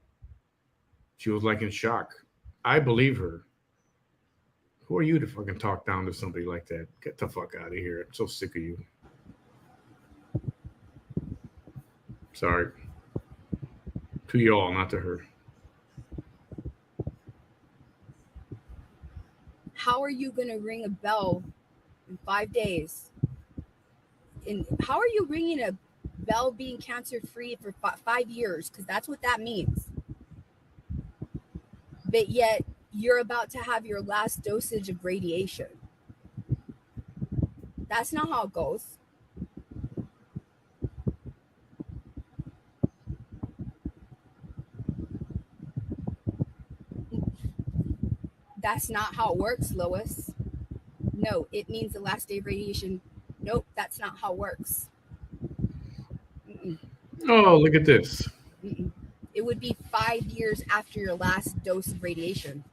She was like in shock. I believe her. Who are you to fucking talk down to somebody like that? Get the fuck out of here. I'm so sick of you. Sorry. To y'all, not to her. How are you going to ring a bell in 5 days? And how are you ringing a bell being cancer free for 5 years? Because that's what that means. But yet you're about to have your last dosage of radiation. That's not how it goes. That's not how it works, Lois. No, it means the last day of radiation. Nope, that's not how it works. Mm-mm, Oh, look at this. mm-mm. It would be 5 years after your last dose of radiation.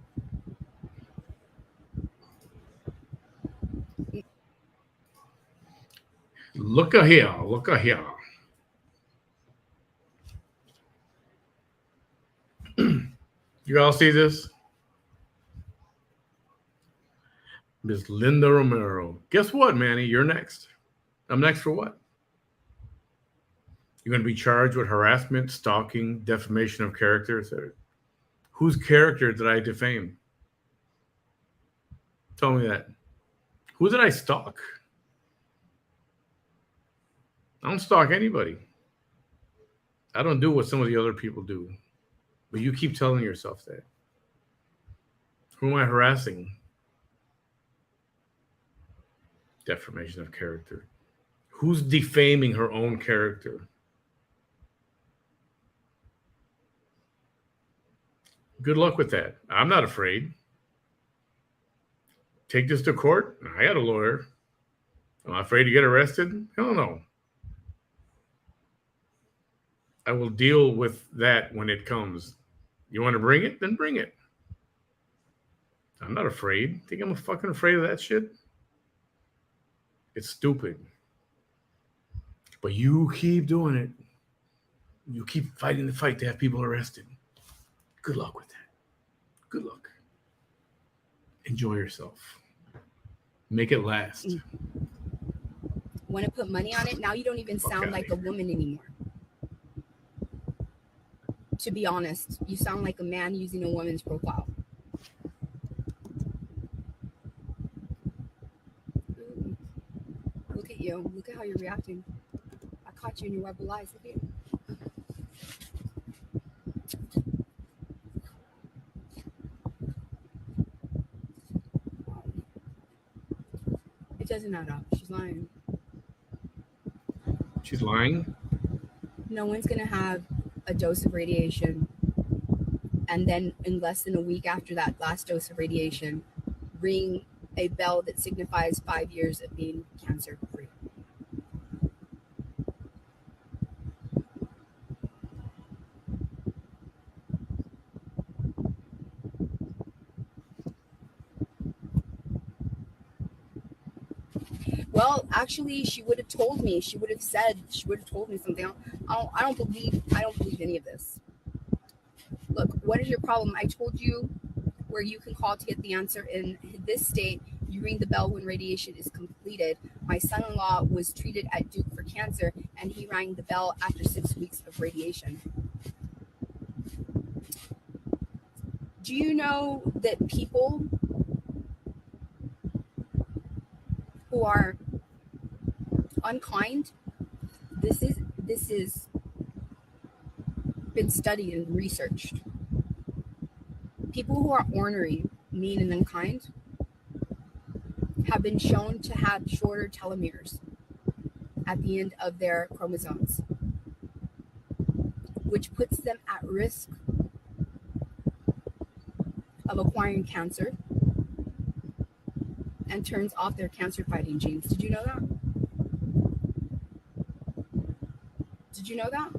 Look a here. Look a here. You all see this? Miss Linda Romero. Guess what, Manny? You're next. I'm next for what? You're going to be charged with harassment, stalking, defamation of character, etc. Whose character did I defame? Tell me that. Who did I stalk? I don't stalk anybody. I don't do what some of the other people do. But you keep telling yourself that. Who am I harassing? Defamation of character. Who's defaming her own character? Good luck with that. I'm not afraid. Take this to court. I got a lawyer. Am I afraid to get arrested? Hell no. I will deal with that when it comes. You want to bring it? Then bring it. I'm not afraid. Think I'm fucking afraid of that shit? It's stupid. But you keep doing it. You keep fighting the fight to have people arrested. Good luck with that. Good luck. Enjoy yourself. Make it last. Want to put money on it? Now you don't even sound like a woman anymore. To be honest, you sound like a man using a woman's profile. Ooh. Look at you. Look at how you're reacting. I caught you in your web of lies. Look at you. It doesn't add up. She's lying. She's lying? No one's going to have a dose of radiation and then in less than a week after that last dose of radiation ring a bell that signifies 5 years of being cancer free. Well, actually, she would have told me. She would have told me something. I don't believe any of this. Look, what is your problem? I told you where you can call to get the answer. In this state, you ring the bell when radiation is completed. My son-in-law was treated at Duke for cancer, and he rang the bell after 6 weeks of radiation. Do you know that people who are unkind, this is been studied and researched. People who are ornery, mean, and unkind have been shown to have shorter telomeres at the end of their chromosomes, which puts them at risk of acquiring cancer and turns off their cancer-fighting genes. Did you know that? Did you know that?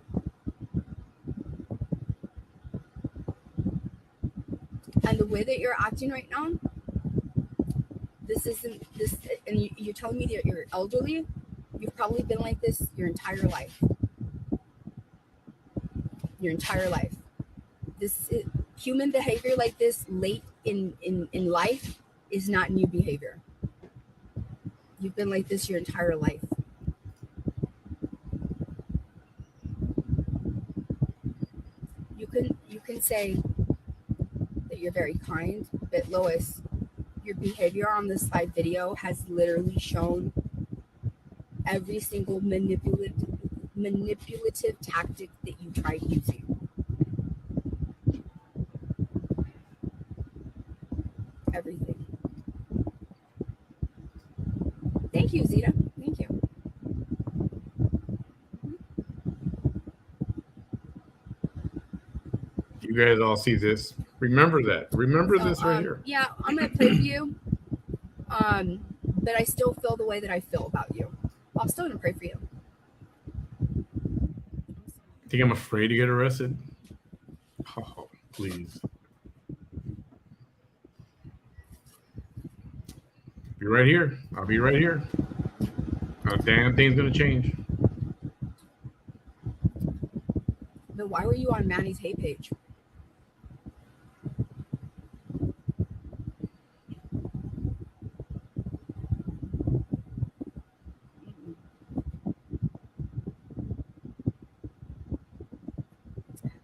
And the way that you're acting right now, this isn't this, and you're telling me that you're elderly. You've probably been like this your entire life. Your entire life. This is, human behavior like this late in life is not new behavior. You've been like this your entire life. You can say that you're very kind, but Lois, your behavior on this live video has literally shown every single manipulative tactic that you tried using. You guys all see this. Remember that. Remember So, this right here. yeah, I'm gonna pray for you. But I still feel the way that I feel about you. I'm still gonna pray for you. Think I'm afraid to get arrested? Oh, please. Be right here. I'll be right here. Not a damn thing's gonna change. But why were you on Manny's hate page?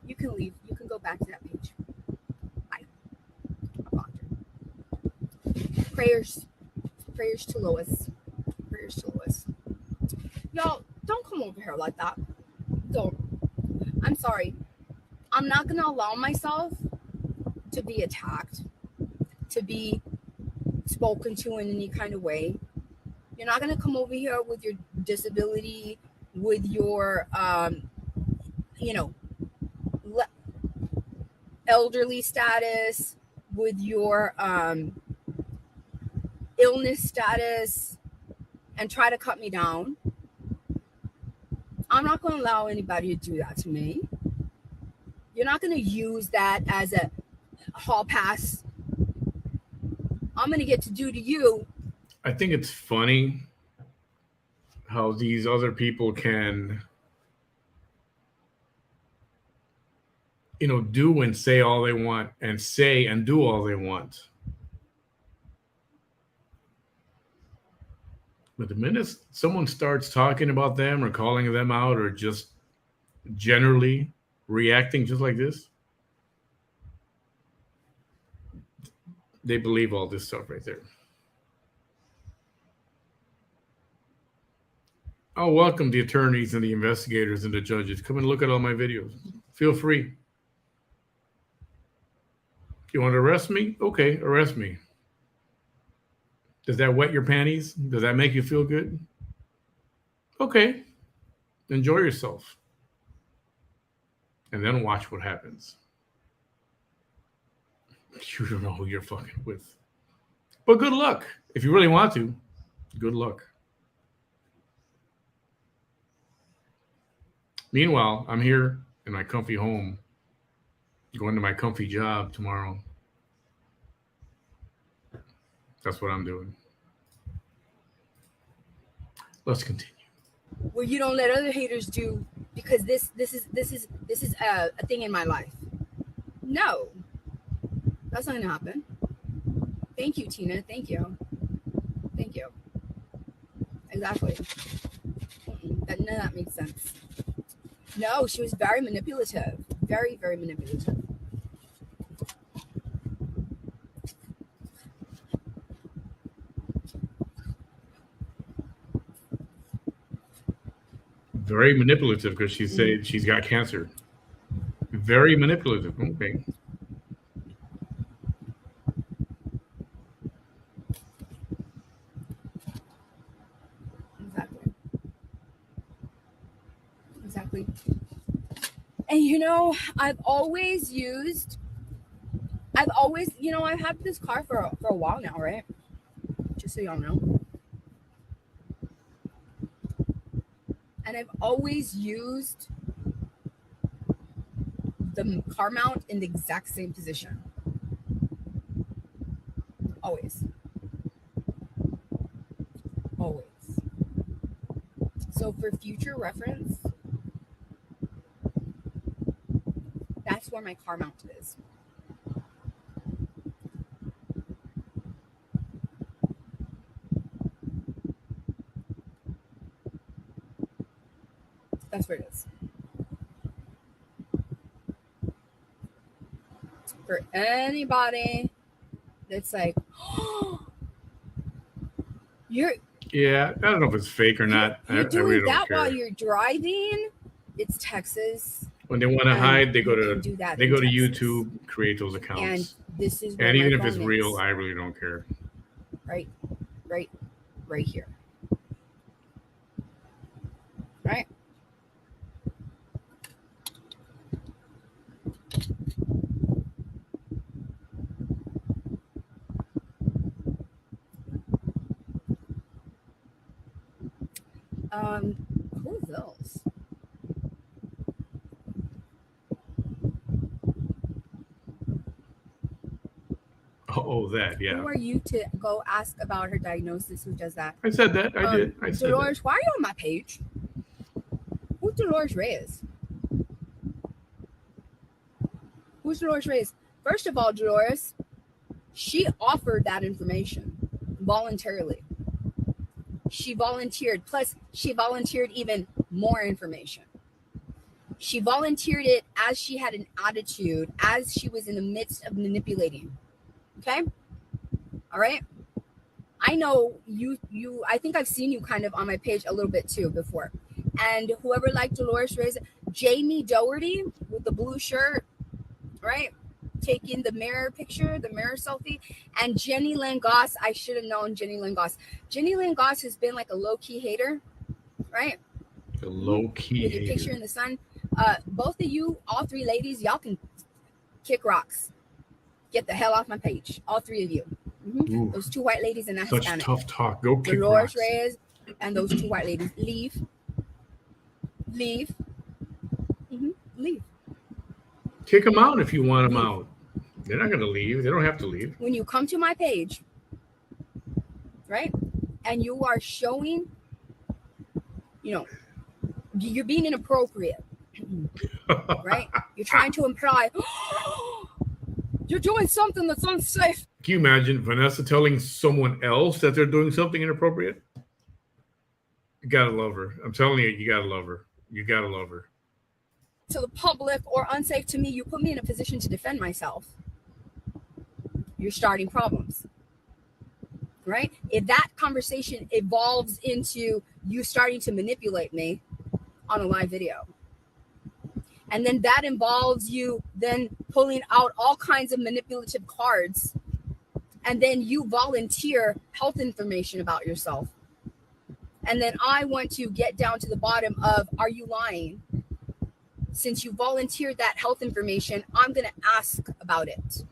You can leave. You can go back to that page. I blocked her. Prayers to Lois. Prayers to Lois. Y'all, don't come over here like that. Don't. I'm sorry. I'm not gonna allow myself to be attacked, to be spoken to in any kind of way. You're not gonna come over here with your disability, with your elderly status, with your illness status, and try to cut me down. I'm not going to allow anybody to do that to me. You're not going to use that as a hall pass. I'm going to get to do to you. I think it's funny how these other people can, do and say all they want and say and do all they want. But the minute someone starts talking about them or calling them out or just generally reacting just like this, they believe all this stuff right there. I'll welcome the attorneys and the investigators and the judges. Come and look at all my videos. Feel free. You want to arrest me? Okay, arrest me. Does that wet your panties? Does that make you feel good? Okay, enjoy yourself. And then watch what happens. You don't know who you're fucking with. But good luck. If you really want to, good luck. Meanwhile, I'm here in my comfy home, going to my comfy job tomorrow. That's what I'm doing. Let's continue. Well, you don't let other haters do, because this is a thing in my life. No, that's not gonna happen. Thank you, Tina. Thank you. Exactly. None of that makes sense. No, she was very manipulative. Very, very manipulative. Very manipulative because she said she's got cancer. Very manipulative. Okay. Exactly. And I've had this car for a while now, right? Just so y'all know. And I've always used the car mount in the exact same position. Always. So for future reference, that's where my car mount is. That's where it is. For anybody that's like, oh, yeah, I don't know if it's fake or not. You're doing really that care. while you're driving. It's Texas. When they want to hide, they go to Texas. YouTube, create those accounts. And this is and even if it's real, I really don't care. Right here. Right. Who's those? Oh, that, yeah. Who are you to go ask about her diagnosis? Who does that? I said that. I did. I said Dolores, why are you on my page? Who's Dolores Reyes? Who's Dolores Reyes? First of all, Dolores, she offered that information voluntarily. She volunteered. Plus, she volunteered even more information. She volunteered it as she had an attitude, as she was in the midst of manipulating. Okay? All right? I know you I think I've seen you kind of on my page a little bit too before. And whoever liked Dolores Reyes, Jamie Doherty with the blue shirt, right? Taking the mirror picture, the mirror selfie, and Jenny Langos. I should have known Jenny Langos. Jenny Langos has been like a low-key hater, right? the low-key With your hater. picture in the sun. Both of you, all three ladies, y'all can kick rocks. Get the hell off my page. All three of you. Ooh, Those two white ladies and that such Hispanic. tough talk. Go kick Dolores rocks. Reyes and those two white ladies. Leave. Leave. Leave. Kick them out if you want them out. They're not going to leave. They don't have to leave. When you come to my page, right, and you are showing, you're being inappropriate, right? You're trying to imply, you're doing something that's unsafe. Can you imagine Vanessa telling someone else that they're doing something inappropriate? You got to love her. I'm telling you, you got to love her. You got to love her. To the public or unsafe to me, you put me in a position to defend myself. You're starting problems, right? If that conversation evolves into you starting to manipulate me on a live video, and then that involves you then pulling out all kinds of manipulative cards, and then you volunteer health information about yourself, and then I want to get down to the bottom of, are you lying? Since you volunteered that health information, I'm going to ask about it.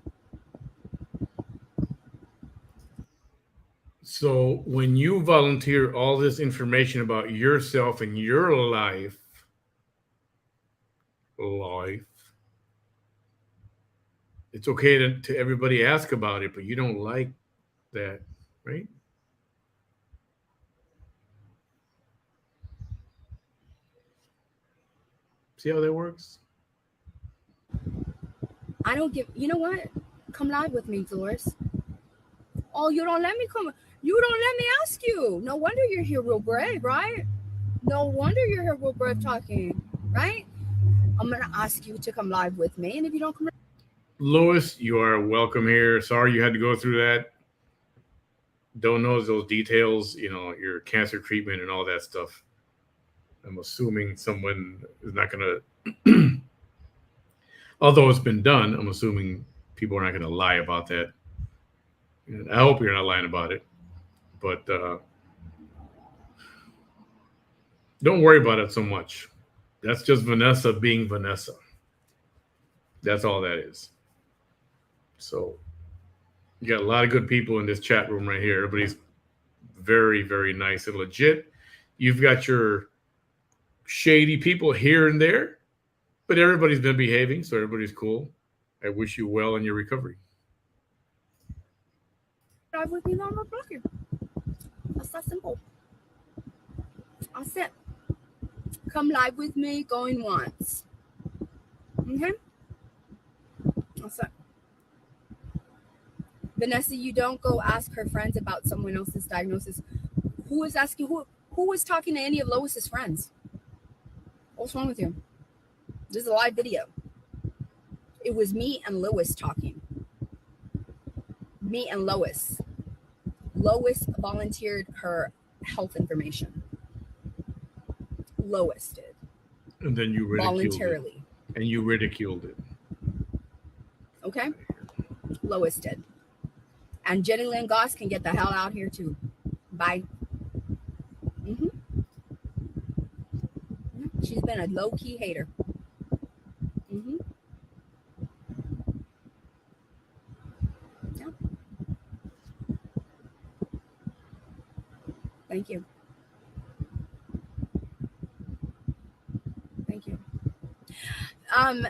So when you volunteer all this information about yourself and your life, it's okay to everybody ask about it, but you don't like that, right? See how that works? I don't give, you know what? Come live with me, Dolores. Oh, you don't let me come. You don't let me ask you. No wonder you're here real brave, right? No wonder you're here real brave talking, right? I'm going to ask you to come live with me. And if you don't come, Lois, you are welcome here. Sorry you had to go through that. Don't know those details, your cancer treatment and all that stuff. I'm assuming someone is not going to, although it's been done, I'm assuming people are not going to lie about that. And I hope you're not lying about it. But don't worry about it so much. That's just Vanessa being Vanessa. That's all that is. So you got a lot of good people in this chat room right here. Everybody's very, very nice and legit. You've got your shady people here and there, but everybody's been behaving, so everybody's cool. I wish you well in your recovery. live with me, no, I'm not blocking. That's that simple. That's it. Come live with me, going once. Okay? That's it. Vanessa, you don't go ask her friends about someone else's diagnosis. Who is asking, who was talking to any of Lois's friends? What's wrong with you? This is a live video. It was me and Lois talking. Me and Lois. Lois volunteered her health information. Lois did. And then you ridiculed voluntarily. it. And you ridiculed it. Okay? Lois did. And Jenny Lynn Goss can get the hell out here too. Bye. She's been a low-key hater. Yeah. Thank you.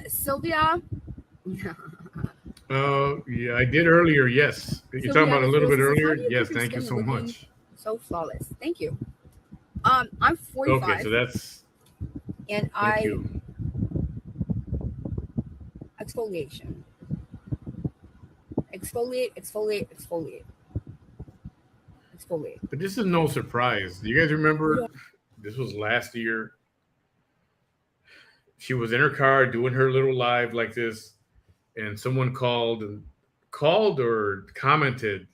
Sylvia. Yeah, I did earlier. Yes, you're talking about a Sylviana's little bit Roses says, how earlier. do you Yes, keep your thank you skin so looking much. so flawless? Thank you. I'm Okay, 45 so that's and thank I you. exfoliation. Exfoliate, exfoliate, exfoliate, exfoliate. But this is no surprise. Do you guys remember? This was last year. She was in her car doing her little live like this, and someone called or commented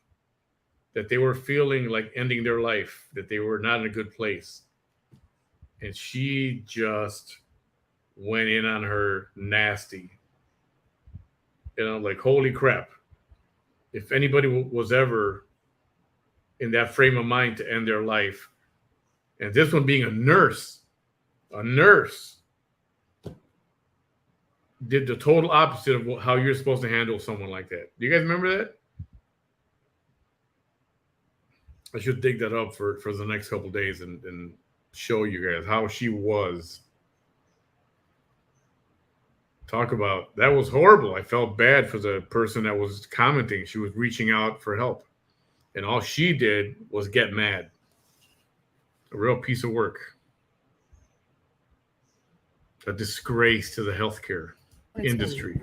that they were feeling like ending their life, that they were not in a good place. And she just went in on her nasty. Like, holy crap. If anybody was ever in that frame of mind to end their life, and this one being a nurse did the total opposite of how you're supposed to handle someone like that. Do you guys remember that? I should dig that up for the next couple of days and show you guys how she was. Talk about that was horrible. I felt bad for the person that was commenting. She was reaching out for help, and all she did was get mad. A real piece of work. A disgrace to the healthcare industry.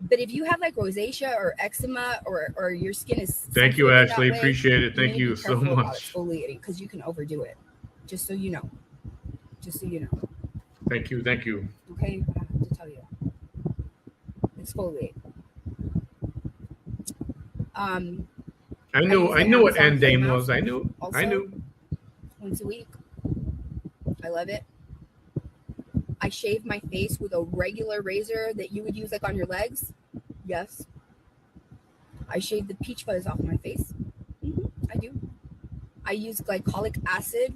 But if you have like rosacea or eczema or your skin is Thank you, sensitive in that Ashley. way, Appreciate it. Thank need to you be so careful about much. exfoliating because you can overdo it. Just so you know. Just so you know. Thank you. Thank you. Okay, I have to tell you. Exfoliate. I knew use the what Amazon Clay endame mask was. I knew. also once a week. I love it. I shave my face with a regular razor that you would use like on your legs. Yes. I shave the peach fuzz off my face. I do. I use glycolic acid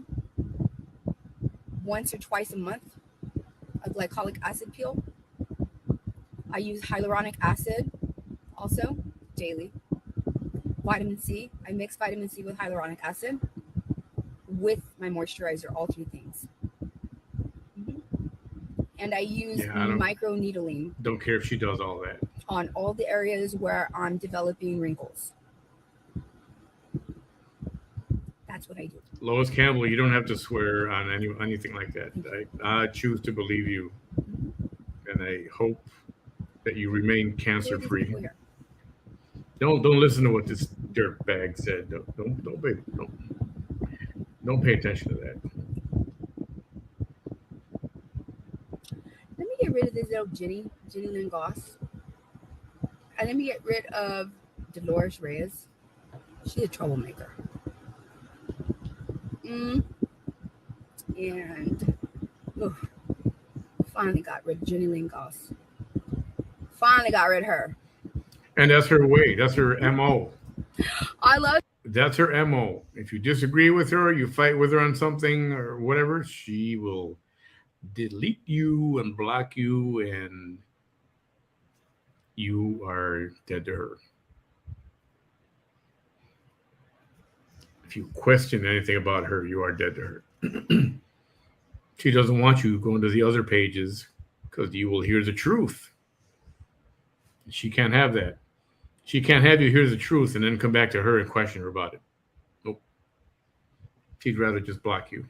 once or twice a month. A glycolic acid peel. I use hyaluronic acid also daily. Vitamin C. I mix vitamin C with hyaluronic acid with my moisturizer, all three things. And I use micro needling. Don't care if she does all that. On all the areas where I'm developing wrinkles. That's what I do. Lois Campbell, you don't have to swear on anything like that. I choose to believe you, and I hope that you remain cancer free. Don't listen to what this dirtbag said. Don't pay attention to that. Let me get rid of this little Jenny Lynn Goss. And let me get rid of Dolores Reyes. She's a troublemaker. And finally got rid of Jenny Lynn Goss. Finally got rid of her. And that's her way. That's her MO. I love. That's her MO. If you disagree with her, you fight with her on something or whatever, she will delete you and block you, and you are dead to her. If you question anything about her, you are dead to her. She doesn't want you going to the other pages because you will hear the truth. She can't have that. She can't have you hear the truth and then come back to her and question her about it. Nope. She'd rather just block you.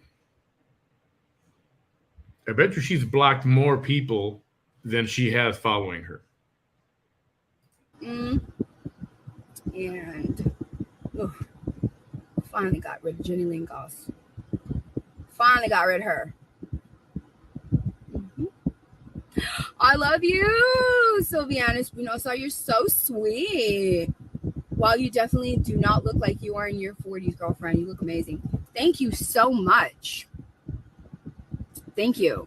I bet you she's blocked more people than she has following her. And finally got rid of Jenny Lynn Goss. Finally got rid of her. I love you, Sylviana Espinosa. You're so sweet. While you definitely do not look like you are in your 40s, girlfriend, you look amazing. Thank you so much. Thank you.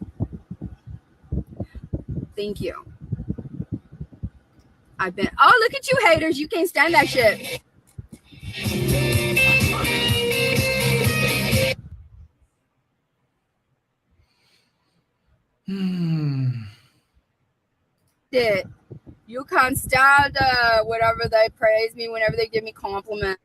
Thank you. Oh, look at you haters. You can't stand that shit. You can't stand whatever they praise me, whenever they give me compliments.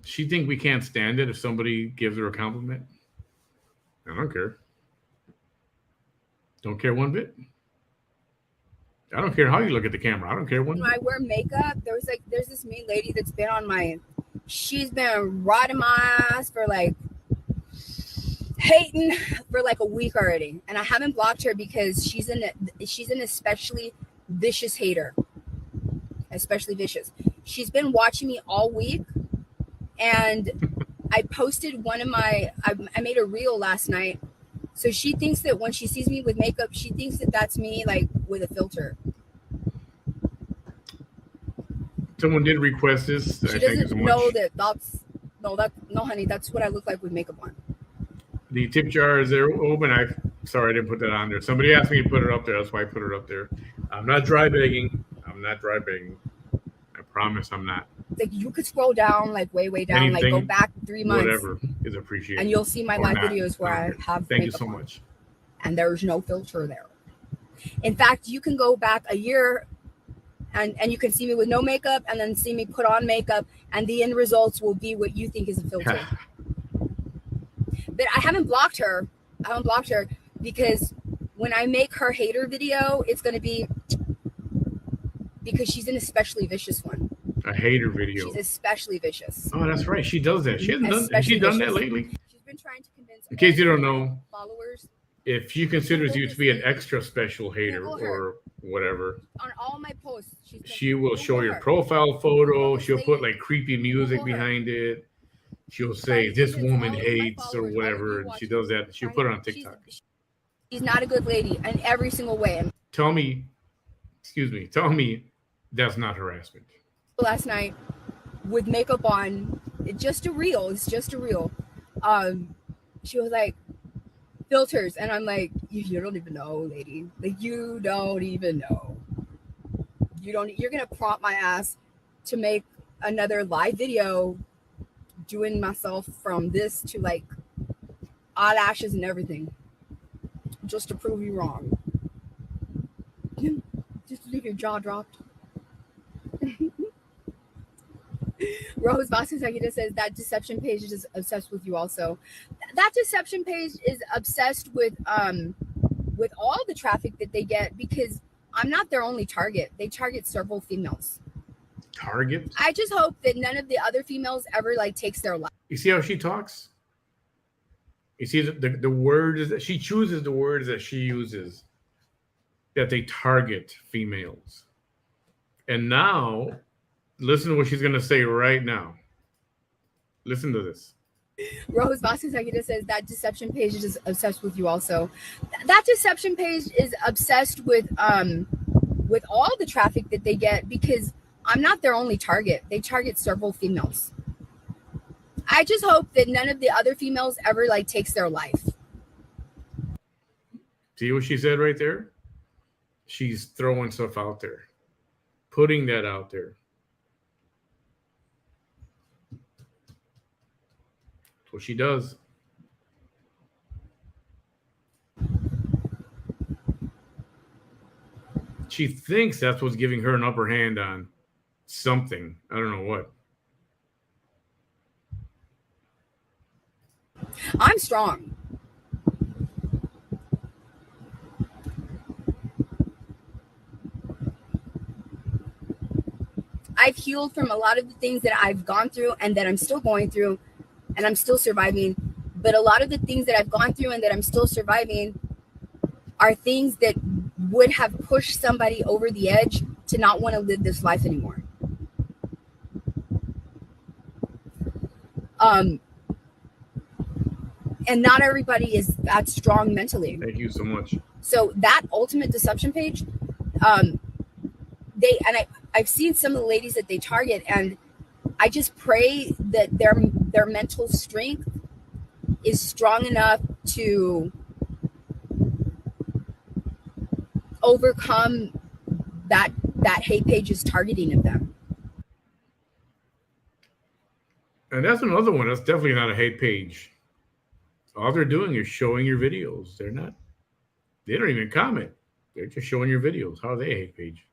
She think we can't stand it if somebody gives her a compliment? I don't care. Don't care one bit. I don't care how you look at the camera. I don't care one When I bit. wear makeup, there's this mean lady that's been on she's been riding my ass for like hating for like a week already, and I haven't blocked her because she's an especially vicious hater, especially vicious. She's been watching me all week, and I posted I made a reel last night. So she thinks that when she sees me with makeup, she thinks that that's me like with a filter. Someone did request this. She doesn't know that no, honey, that's what I look like with makeup on. The tip jar is there open. Sorry, I didn't put that on there. Somebody asked me to put it up there. That's why I put it up there. I'm not dry begging. I promise I'm not. Like you could scroll down, like way down, Anything, like go back 3 months. Whatever is appreciated. And you'll see my live videos where I have Thank you makeup so on. much. And there's no filter there. In fact, you can go back a year and you can see me with no makeup and then see me put on makeup, and the end results will be what you think is a filter. But I haven't blocked her. Because when I make her hater video, it's going to be because she's an especially vicious one. A hater video. She's especially vicious. Oh, that's right. She does that. She has she done that lately? She's been trying to convince. In case you don't know, followers. If she considers you to be an extra special hater or whatever, on all my posts, she will show your profile photo. She'll put like creepy music behind it. She'll say this woman hates or whatever. And she does that. She'll put it on TikTok. She's not a good lady in every single way. Tell me that's not harassment. Last night with makeup on, it's just a reel. She was like, filters, and I'm like, you don't even know, lady. Like, you don't even know. You're gonna prompt my ass to make another live video doing myself from this to like eyelashes and everything just to prove you wrong. Just leave your jaw dropped. Rose Box Executive says that deception page is obsessed with you also. That deception page is obsessed with all the traffic that they get, because I'm not their only target. They target several females. Target? I just hope that none of the other females ever like takes their life. You see how she talks? You see the words that she chooses, the words that she uses, that they target females. And now, listen to what she's going to say right now. Listen to this. Rose Box Executive says that deception page is obsessed with you also. That deception page is obsessed with all the traffic that they get, because I'm not their only target. They target several females. I just hope that none of the other females ever like takes their life. See what she said right there? She's throwing stuff out there, putting that out there. That's what she does. She thinks that's what's giving her an upper hand on something. I don't know what. I'm strong. I've healed from a lot of the things that I've gone through and that I'm still going through, and I'm still surviving. But a lot of the things that I've gone through and that I'm still surviving are things that would have pushed somebody over the edge to not want to live this life anymore. And not everybody is that strong mentally. Thank you so much. So that ultimate deception page, I've seen some of the ladies that they target, and I just pray that their mental strength is strong enough to overcome that hate page's targeting of them. And that's another one. That's definitely not a hate page. All they're doing is showing your videos. They don't even comment. They're just showing your videos. How are they a hate page?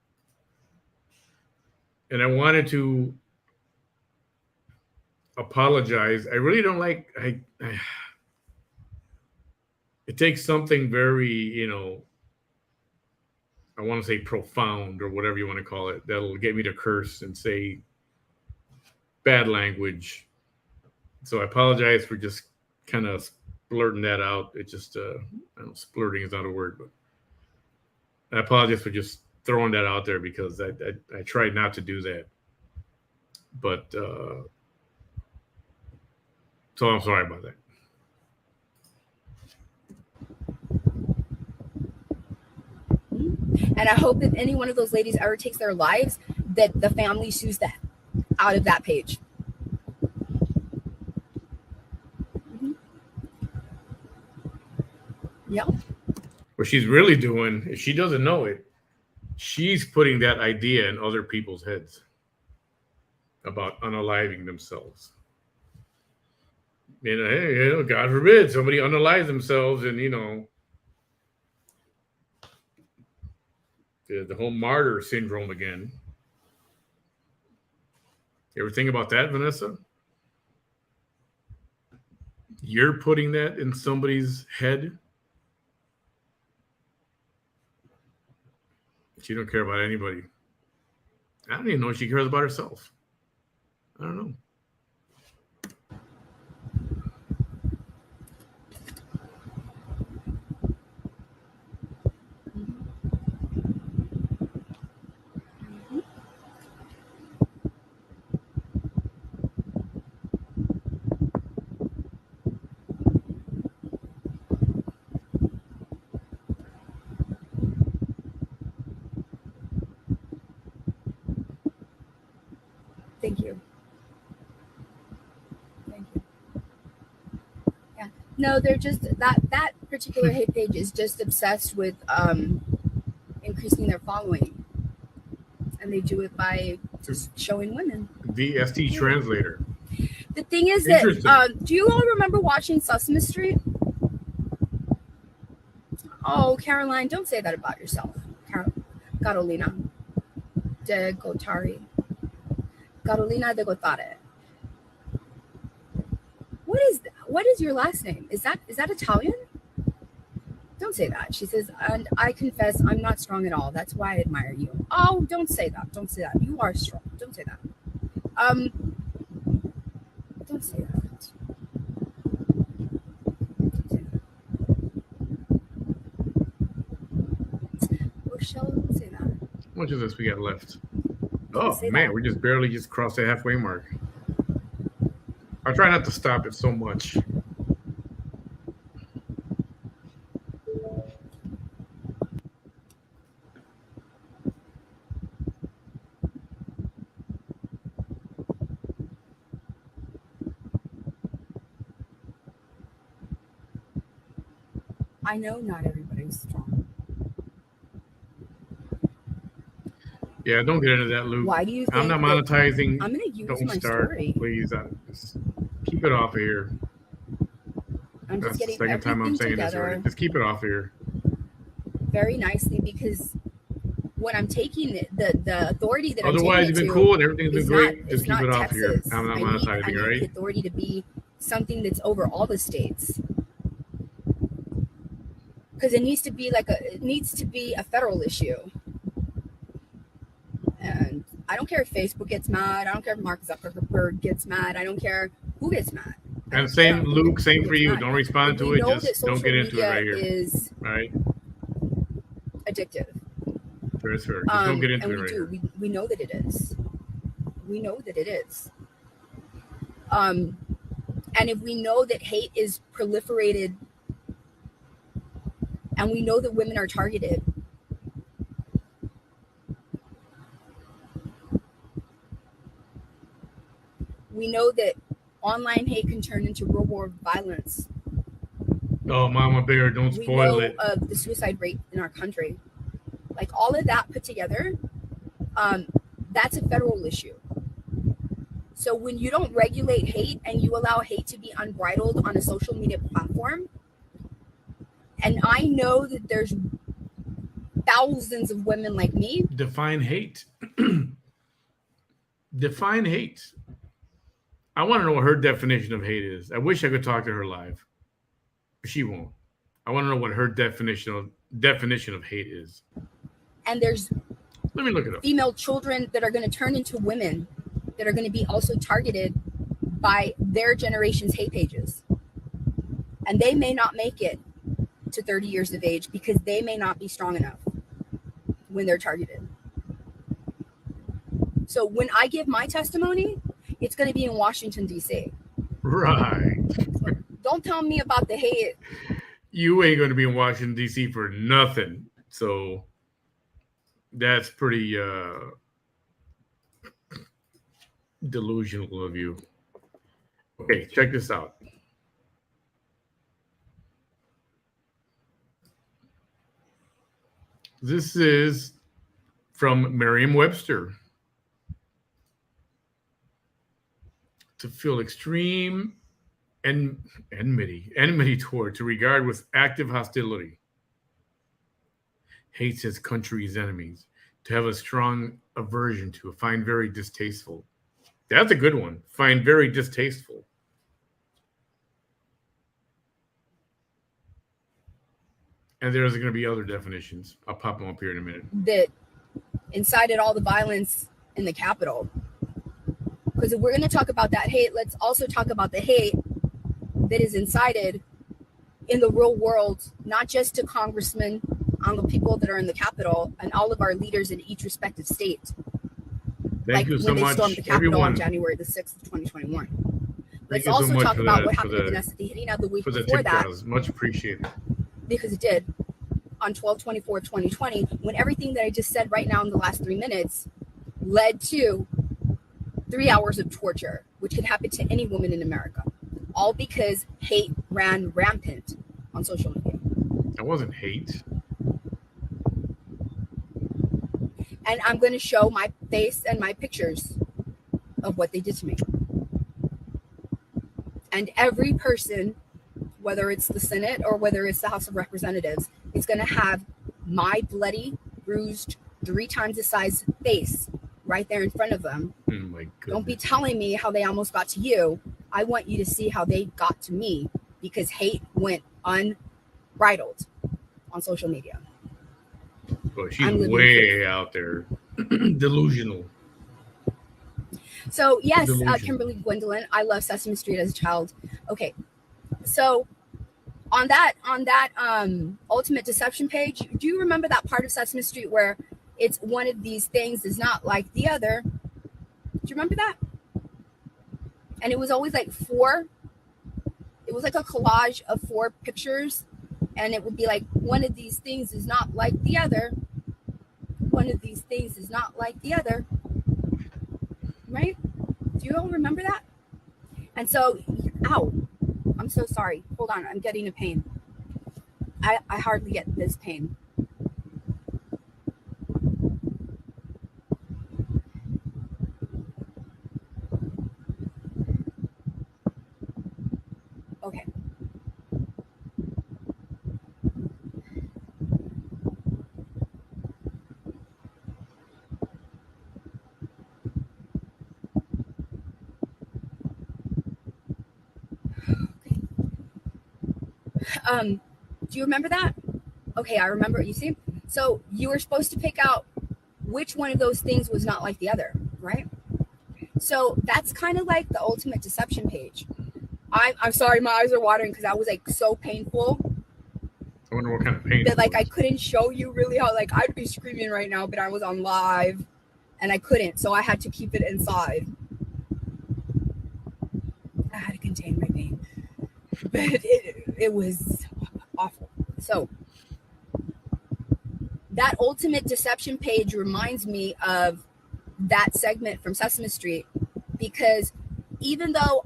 and I wanted to apologize. I really don't like. It takes something very, I want to say profound or whatever you want to call it, that'll get me to curse and say bad language. So I apologize for just kind of blurting that out. It just, I don't know, splurting is not a word, but I apologize for just throwing that out there because I tried not to do that. But, so I'm sorry about that. And I hope if any one of those ladies ever takes their lives, that the family sues them out of that page. Mm-hmm. Yeah. What she's really doing, if she doesn't know it, she's putting that idea in other people's heads about unaliving themselves. Hey, God forbid somebody unalives themselves, and the whole martyr syndrome again. You ever think about that, Vanessa? You're putting that in somebody's head. She don't care about anybody. I don't even know if she cares about herself. I don't know. Thank you. Yeah. No, they're just that particular hate page is just obsessed with increasing their following, and they do it by just showing women. VST translator. The thing is that do you all remember watching Sesame Street? Oh, Caroline, don't say that about yourself. Carolina de Gotari. Carolina de Gotare. What is your last name? Is that Italian? Don't say that. She says, and I confess I'm not strong at all. That's why I admire you. Oh, don't say that. Don't say that. You are strong. Don't say that. Don't say that. Rochelle, don't say that. How much of this we got left? Oh man, we just barely crossed the halfway mark. I try not to stop it so much. I know not everybody's strong. Yeah, don't get into that, Luke. Why do you think I'm not monetizing. I'm going to use don't my start, story. Please. Just keep it off of here. I'm That's just getting the second time I'm saying this already. Just keep it off of here. Very nicely, because when I'm taking the authority that otherwise, it's been cool and everything's been great. Just keep it off here. I'm not monetizing, I need right? the authority to be something that's over all the states. Because it needs to be a federal issue. And I don't care if Facebook gets mad. I don't care if Mark Zuckerberg gets mad. I don't care who gets mad. And same, Luke, same for you. Don't respond to it. Just don't get into it right here. Is right? Addictive. That's fair. Just don't get into it right here. We know that it is. We know that it is. And if we know that hate is proliferated, and we know that women are targeted, we know that online hate can turn into real world violence. Oh, Mama Bear, don't spoil it. Of the suicide rate in our country. Like all of that put together, that's a federal issue. So when you don't regulate hate and you allow hate to be unbridled on a social media platform, and I know that there's thousands of women like me. Define hate. Define hate. I want to know what her definition of hate is. I wish I could talk to her live, but she won't. I want to know what her definition of hate is. And there's Let me look it up. female children that are going to turn into women that are going to be also targeted by their generation's hate pages. And they may not make it to 30 years of age because they may not be strong enough when they're targeted. So when I give my testimony, it's going to be in Washington, D.C. Right. Don't tell me about the hate. You ain't going to be in Washington, D.C. for nothing. So that's pretty delusional of you. Okay, check this out. This is from Merriam-Webster. To feel extreme enmity toward, to regard with active hostility, hates his country's enemies, to have a strong aversion to, find very distasteful. That's a good one. Find very distasteful. And there's going to be other definitions. I'll pop them up here in a minute. That incited all the violence in the Capitol. Because if we're going to talk about that hate, let's also talk about the hate that is incited in the real world, not just to congressmen, on the people that are in the Capitol, and all of our leaders in each respective state. Thank you so when they much, stormed the Capitol everyone. on January the 6th of 2021. Thank Let's you so also much talk for about the- what for happened to the- Vanessa Tijerina the week For the before tip, that, guys. Much appreciated. because it did on 12/24/2020, when everything that I just said right now in the last 3 minutes led to 3 hours of torture, which could happen to any woman in America, all because hate ran rampant on social media. That wasn't hate. And I'm going to show my face and my pictures of what they did to me. And every person, whether it's the Senate or whether it's the House of Representatives, is going to have my bloody, bruised, 3 times the size face right there in front of them. Oh my goodness. Don't be telling me how they almost got to you. I want you to see how they got to me, because hate went unbridled on social media. Boy, she's I'm living way out there. Delusional. So yes, Delusion. Kimberly Gwendolyn, I love Sesame Street as a child. Okay, so on that Ultimate Deception page, do you remember that part of Sesame Street where it's one of these things is not like the other? Do you remember that? And it was always like 4. It was like a collage of 4 pictures, and it would be like, one of these things is not like the other. One of these things is not like the other. Right? Do you all remember that? And so, ow, I'm so sorry. Hold on, I'm getting a pain. I hardly get this pain. Okay. Do you remember that? Okay, I remember. You see, so you were supposed to pick out which one of those things was not like the other, right? So that's kind of like the Ultimate Deception page. I'm sorry, my eyes are watering because that was like so painful I wonder what kind of pain. that like it I was. couldn't show you really how, like, I'd be screaming right now, but I was on live and I couldn't, so I had to keep it inside. I had to contain my pain, but it was awful. So that Ultimate Deception page reminds me of that segment from Sesame Street, because even though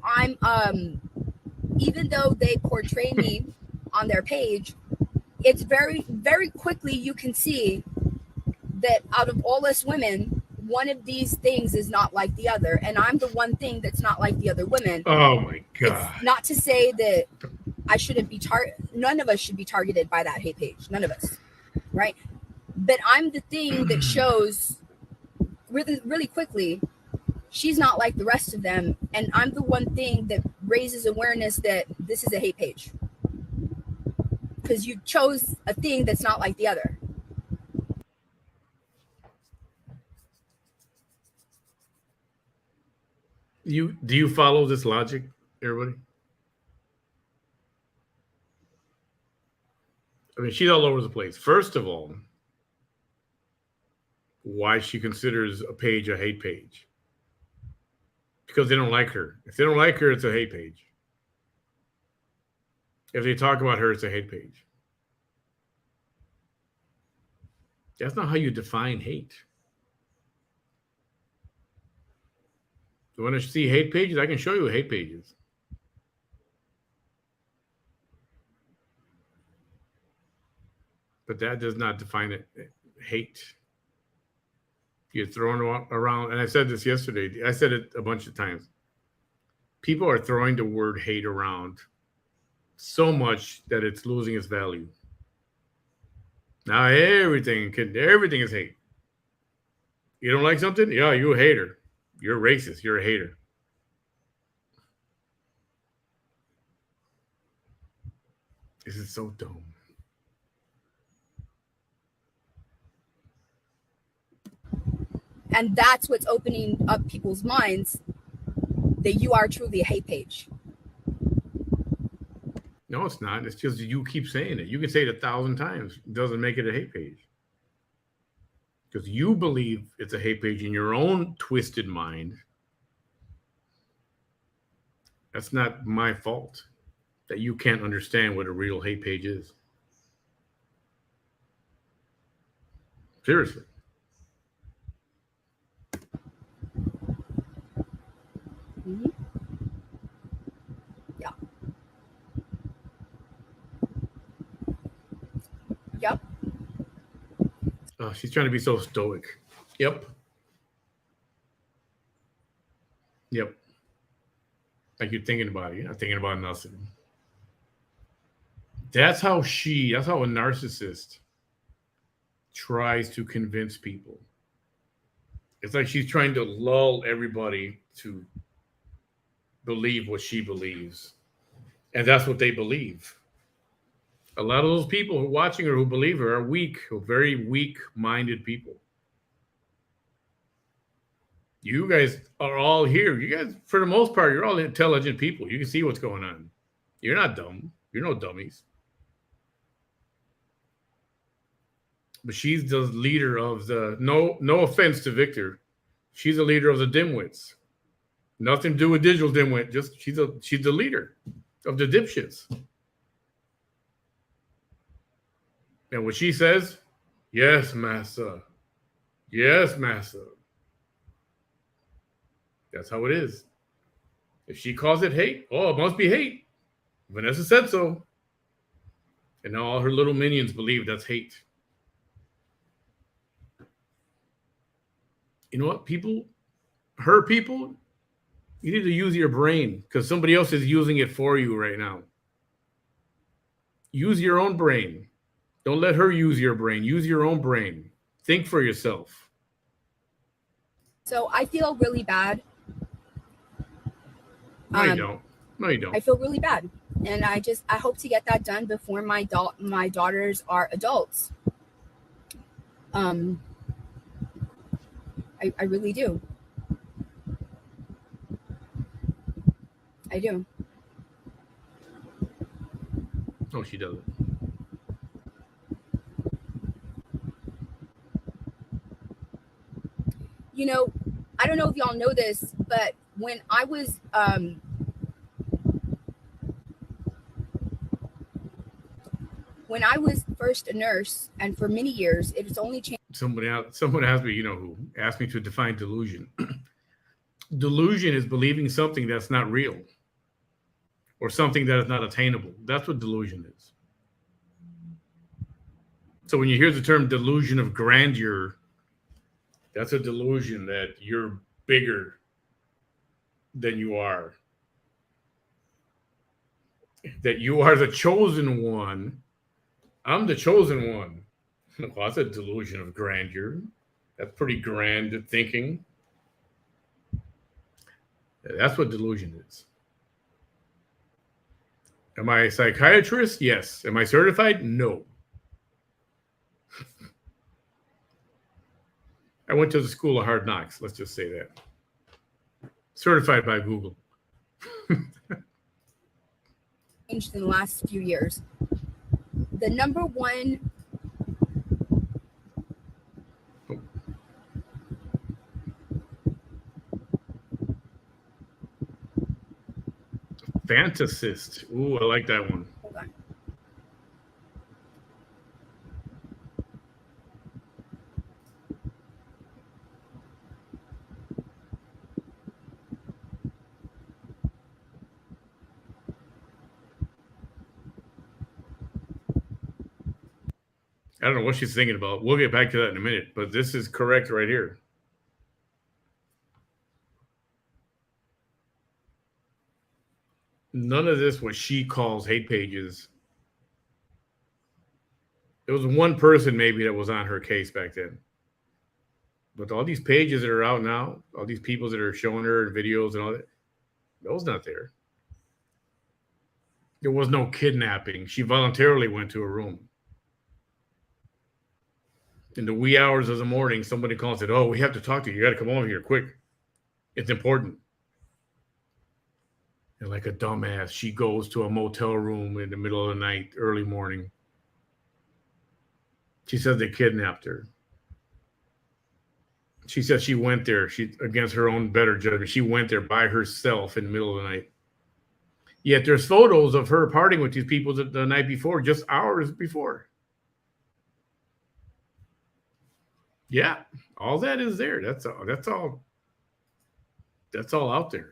they portray me on their page, it's very, very quickly you can see that out of all us women, one of these things is not like the other, and I'm the one thing that's not like the other women. Oh my god. It's not to say that I shouldn't be none of us should be targeted by that hate page. None of us, right? But I'm the thing that shows really, really quickly she's not like the rest of them. And I'm the one thing that raises awareness that this is a hate page. Because you chose a thing that's not like the other. Do you follow this logic, everybody? I mean, she's all over the place. First of all, why she considers a page a hate page? Because they don't like her. If they don't like her, it's a hate page. If they talk about her, it's a hate page. That's not how you define hate. You want to see hate pages? I can show you hate pages. But that does not define it. Hate. You're throwing around, and I said this yesterday. I said it a bunch of times. People are throwing the word hate around so much that it's losing its value. Now everything is hate. You don't like something? Yeah, you're a hater. You're racist. You're a hater. This is so dumb. And that's what's opening up people's minds that you are truly a hate page. No, it's not. It's just you keep saying it. You can say it 1,000 times. It doesn't make it a hate page. Because you believe it's a hate page in your own twisted mind. That's not my fault that you can't understand what a real hate page is. Seriously. Mm-hmm. Yeah. Yep. Oh, she's trying to be so stoic. Yep. Yep. Like you're thinking about it. You're not thinking about nothing. That's how a narcissist tries to convince people. It's like she's trying to lull everybody to believe what she believes. And that's what they believe. A lot of those people who are watching her who believe her are weak, very weak-minded people. You guys are all here. You guys, for the most part, you're all intelligent people. You can see what's going on. You're not dumb. You're no dummies. But she's the leader of the, no offense to Victor, she's the leader of the dimwits. Nothing to do with digital dimwit. Just she's the leader of the dipshits. And what she says, yes, massa. Yes, massa. That's how it is. If she calls it hate, oh, it must be hate. Vanessa said so. And now all her little minions believe that's hate. You know what? People, you need to use your brain because somebody else is using it for you right now. Use your own brain. Don't let her use your brain. Use your own brain. Think for yourself. So I feel really bad. No, you don't. No, you don't. I feel really bad. And I hope to get that done before my daughters are adults. I really do. I do. No, she doesn't. You know, I don't know if y'all know this, but when I was first a nurse, and for many years, it was only changed. Someone asked me, who asked me to define delusion. Delusion is believing something that's not real or something that is not attainable. That's what delusion is. So when you hear the term delusion of grandeur, that's a delusion that you're bigger than you are. That you are the chosen one. I'm the chosen one. Well, that's a delusion of grandeur. That's pretty grand thinking. That's what delusion is. Am I a psychiatrist? Yes. Am I certified? No. I went to the school of hard knocks. Let's just say that. Certified by Google. Changed in the last few years. The number one Fantasist. Ooh, I like that one. hold on. I don't know what she's thinking about. We'll get back to that in a minute, but this is correct right here. None of this what she calls hate pages. There was one person maybe that was on her case back then. But all these pages that are out now, all these people that are showing her videos and all that, those not there. There was no kidnapping. She voluntarily went to a room. In the wee hours of the morning, somebody called and said, "Oh, we have to talk to you. You got to come over here quick. It's important." And like a dumbass, she goes to a motel room in the middle of the night, early morning. She says they kidnapped her. She says she went there. She, against her own better judgment, she went there by herself in the middle of the night. Yet there's photos of her partying with these people the night before, just hours before. Yeah, all that is there. That's all. That's all out there.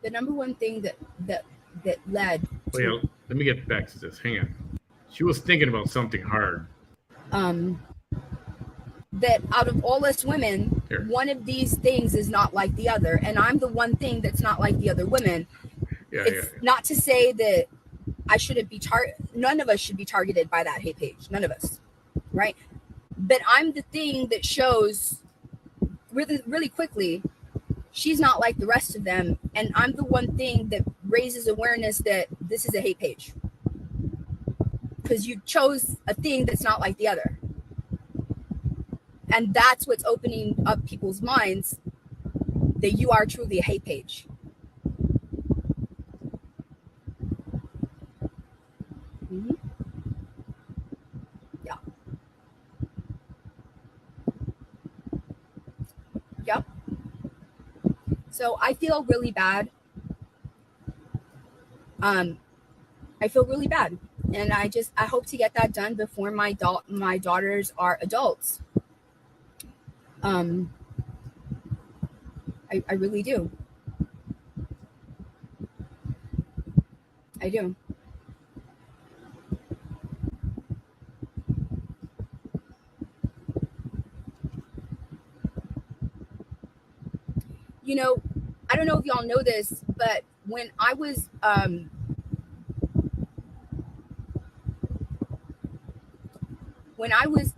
The number one thing that led to, Oh, yeah, let me get back to this. Hang on. She was thinking about something hard. that out of all us women, Here. one of these things is not like the other, and I'm the one thing that's not like the other women. It's not to say that I shouldn't be none of us should be targeted by that hate page. None of us, right? But I'm the thing that shows really, really quickly she's not like the rest of them, and I'm the one thing that raises awareness that this is a hate page because you chose a thing that's not like the other. And that's what's opening up people's minds that you are truly a hate page. Mm-hmm. Yeah. Yep. So I feel really bad. I feel really bad. And I hope to get that done before my daughters are adults. I really do. I do. You know, I don't know if y'all know this, but when I was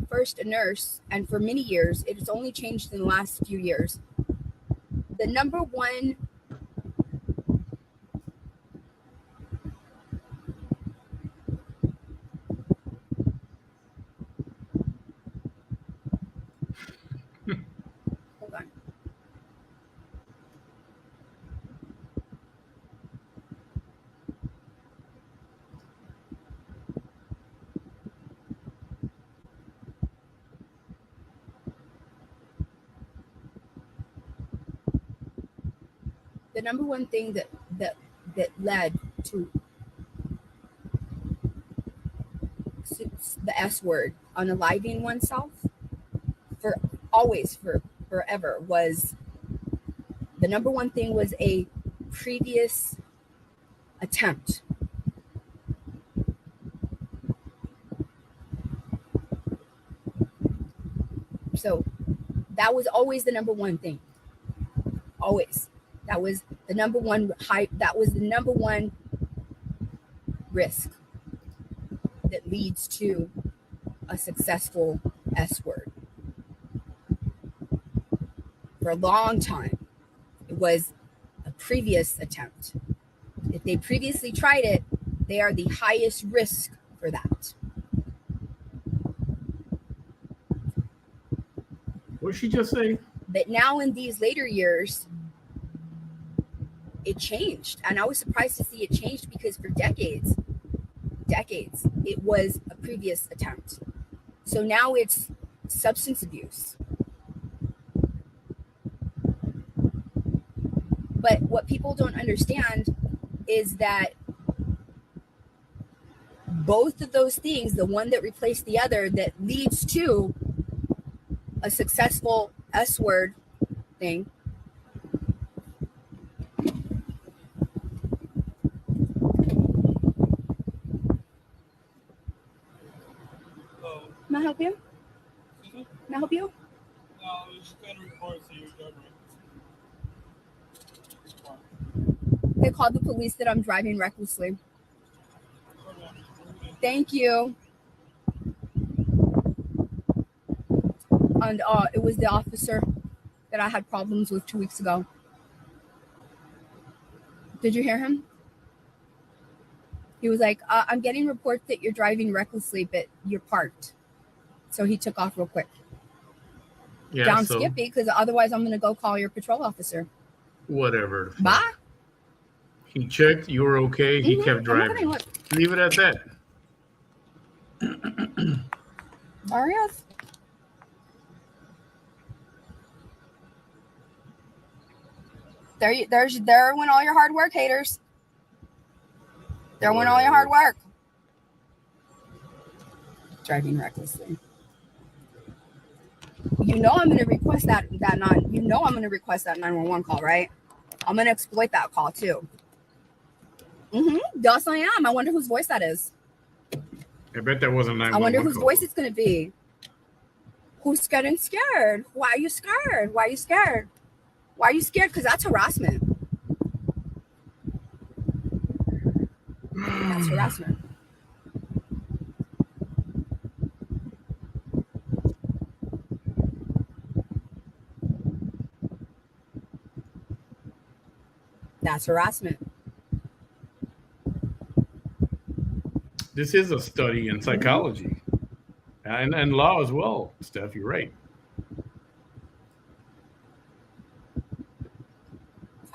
first a nurse, and for many years, it has only changed in the last few years, the number one hold on. The number one thing that led to the S word, unaliving oneself, forever, was the number one thing was a previous attempt. So that was always the number one thing. Always. That was the number one risk that leads to a successful S word. For a long time, it was a previous attempt. If they previously tried it, they are the highest risk for that. What did she just say? But now in these later years, it changed. And I was surprised to see it changed because for decades, it was a previous attempt. So now it's substance abuse. But what people don't understand is that both of those things, the one that replaced the other, that leads to a successful S word thing, Can I help you? Can I help you? No, we just got a report that you're driving. They called the police that I'm driving recklessly. Thank you. And it was the officer that I had problems with 2 weeks ago. Did you hear him? He was like, I'm getting reports that you're driving recklessly, but you're parked. So he took off real quick. Yeah, Down so Skippy, because otherwise I'm going to go call your patrol officer. whatever. Bye. He checked, you were okay, he kept I'm gonna driving. look. Leave it at that. Arias. There went all your hard work, haters. There went all your hard work. Driving recklessly. You know I'm gonna request that 911 call, right? I'm gonna exploit that call too. Yes, I am. I wonder whose voice that is. I bet that wasn't 911. I wonder whose call. voice it's gonna be. Who's getting scared? Why are you scared? Why are you scared? Why are you scared? Because that's harassment. That's harassment. That's harassment. This is a study in psychology and law as well, Steph. You're right.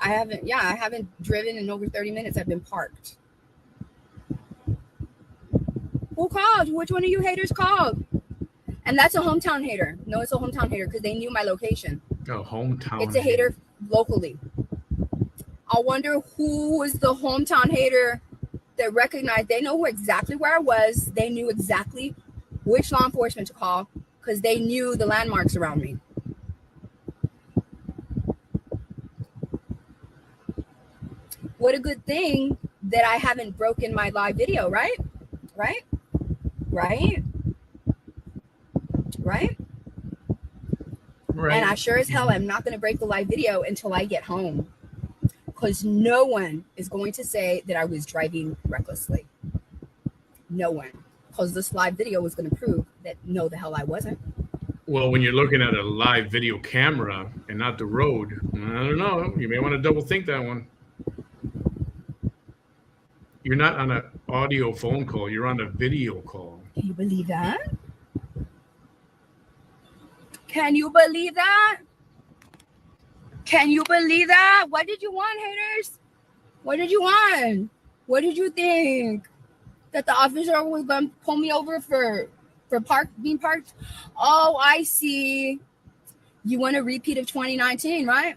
I haven't driven in over 30 minutes. I've been parked. Who called? Which one of you haters called? And that's a hometown hater. No, it's a hometown hater because they knew my location. Oh, hometown. It's a hater locally. I wonder who was the hometown hater that recognized. They know exactly where I was. They knew exactly which law enforcement to call because they knew the landmarks around me. What a good thing that I haven't broken my live video, right? Right? Right? Right? Right. And I sure as hell am not going to break the live video until I get home. Because no one is going to say that I was driving recklessly. No one. Because this live video was going to prove that no, the hell I wasn't. Well, when you're looking at a live video camera and not the road, I don't know. You may want to double think that one. You're not on an audio phone call. You're on a video call. Can you believe that? Can you believe that? Can you believe that? What did you want, haters? What did you want? What did you think? That the officer was going to pull me over for being parked? Oh, I see. You want a repeat of 2019, right?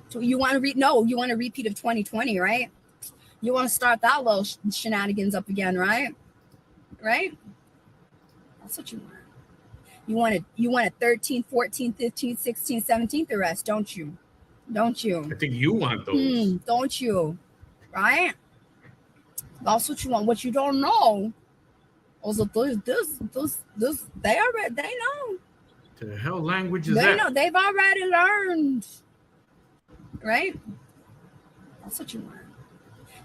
So you want to you want a repeat of 2020, right? You want to start that little shenanigans up again, right? Right? That's what you want. You want a 13th, 14th, 15th, 16th, 17th arrest, don't you? Don't you? I think you want those. Don't you? Right? That's what you want. What you don't know. Also, those they know. The hell language is They that? know. They've already learned. Right? That's what you want.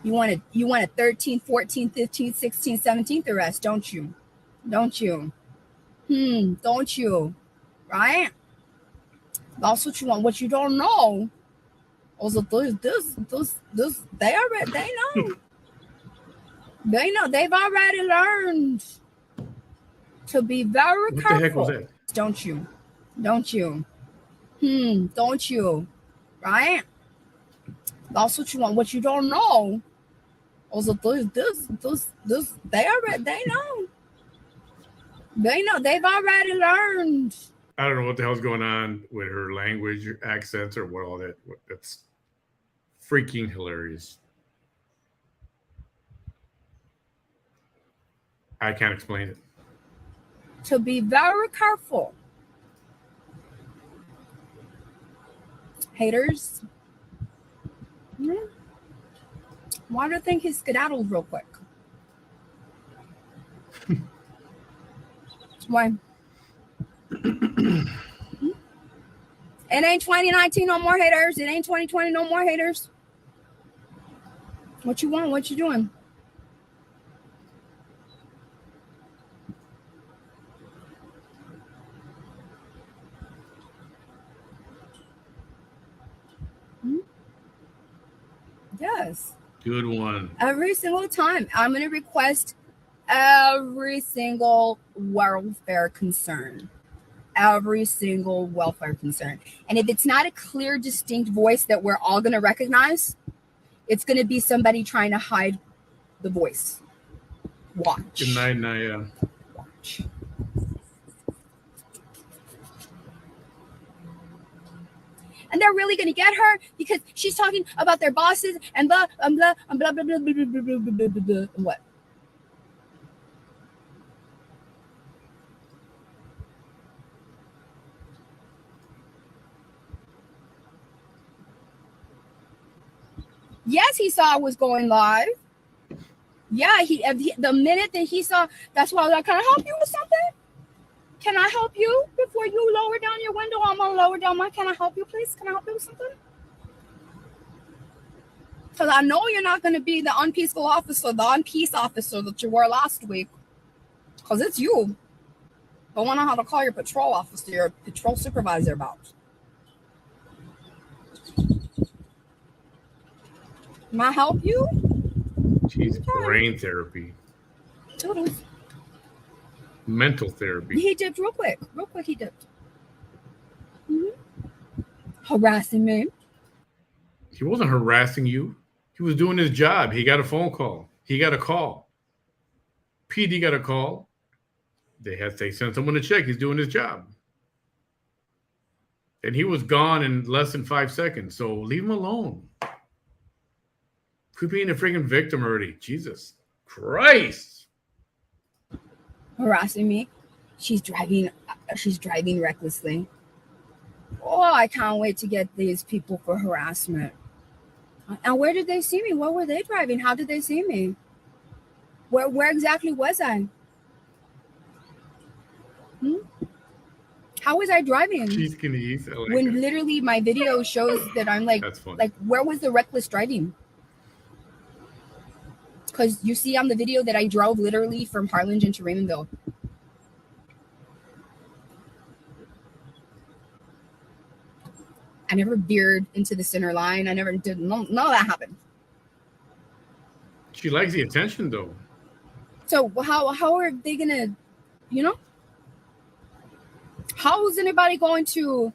You want a 13th, 14th, 15th, 16th, 17th arrest, don't you? Don't you? Don't you? Right? That's what you want. What you don't know. Also, this, they already, they know. They know. They've already learned to be very What careful. the heck was that? Don't you? Don't you? Don't you? Right? That's what you want. What you don't know. Also, this, they already, they know. They know. They've already learned. I don't know what the hell's going on with her language, accents, or what all that. That's freaking hilarious. I can't explain it. To be very careful. Haters. Why do you think he skedaddled real quick? Why? It ain't 2019 no more haters. It ain't 2020 no more haters. What you want? What you doing? Yes. Good one. Every single time. I'm going to request every single welfare concern. Every single welfare concern. And if it's not a clear, distinct voice that we're all going to recognize, it's going to be somebody trying to hide the voice. Watch. Good night, Naya. Watch. And they're really going to get her because she's talking about their bosses and blah, and blah, and blah, blah, blah, blah, blah, blah, blah, blah, blah, blah, and what? Yes, he saw I was going live. Yeah, the minute that he saw, that's why I was like, can I help you with something? Can I help you before you lower down your window? I'm going to lower down mine. Can I help you, please? Can I help you with something? Because I know you're not going to be the unpeaceful officer, the unpeace officer that you were last week. Because it's you. Don't want to know how to call your patrol officer, your patrol supervisor about. Can I help you? She's brain therapy. Toodles. Mental therapy. He dipped real quick. Real quick, he dipped. Harassing me. He wasn't harassing you. He was doing his job. He got a phone call. He got a call. PD got a call. They sent someone to check. He's doing his job. And he was gone in less than 5 seconds. So leave him alone. Quit being a freaking victim already. Jesus Christ. Harassing me. She's driving recklessly. Oh, I can't wait to get these people for harassment. And where did they see me? What were they driving? How did they see me? Where exactly was I? How was I driving? Cheese can eat. When literally my video shows that I'm like, that's funny. Like, where was the reckless driving? Because you see on the video that I drove literally from Harlingen to Raymondville. I never veered into the center line. I never did. None of that happened. She likes the attention, though. So how are they gonna, how is anybody going to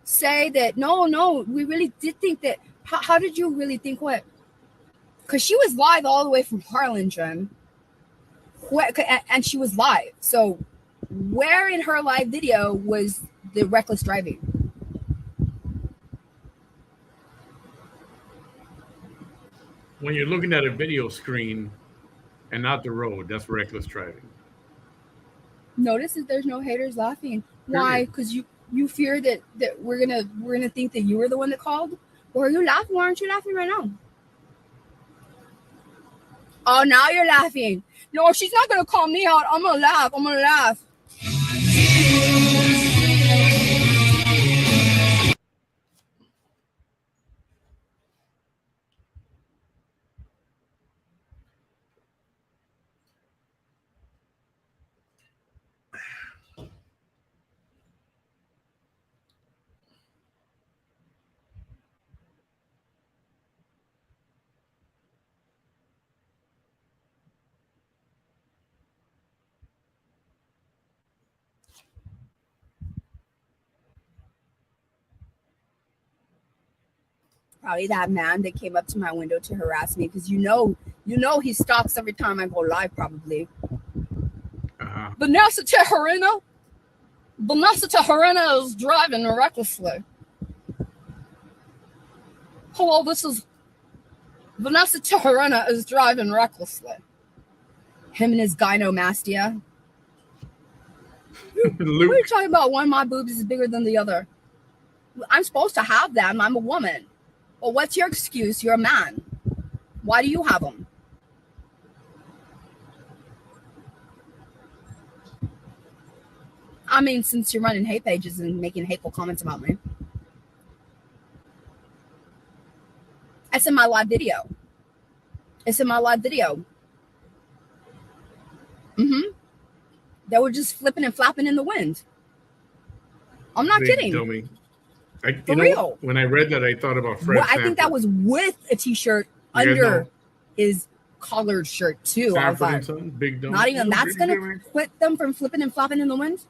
say that? No, we really did think that. How did you really think what? Because she was live all the way from Harlingen, and she was live. So where in her live video was the reckless driving? When you're looking at a video screen and not the road, that's reckless driving. Notice that there's no haters laughing. Why? Because you fear that we're gonna think that you were the one that called. Or are you laughing? Why aren't you laughing right now? Oh, now you're laughing. No, she's not gonna call me out. I'm gonna laugh. Probably that man that came up to my window to harass me because you know he stalks every time I go live. Probably Vanessa Tejerina is driving recklessly. Hello, this is Vanessa Tejerina is driving recklessly. Him and his gynomastia. What are you talking about? One of my boobs is bigger than the other. I'm supposed to have them. I'm a woman. Well, what's your excuse? You're a man. Why do you have them? I mean, since you're running hate pages and making hateful comments about me. It's in my live video. They were just flipping and flapping in the wind. I'm not kidding. Dummy. For real. When I read that, I thought about Fred. Well, I think that was with a t-shirt under his collared shirt too. I was like, Big dummy. not even that's gonna quit them from flipping and flopping in the wind.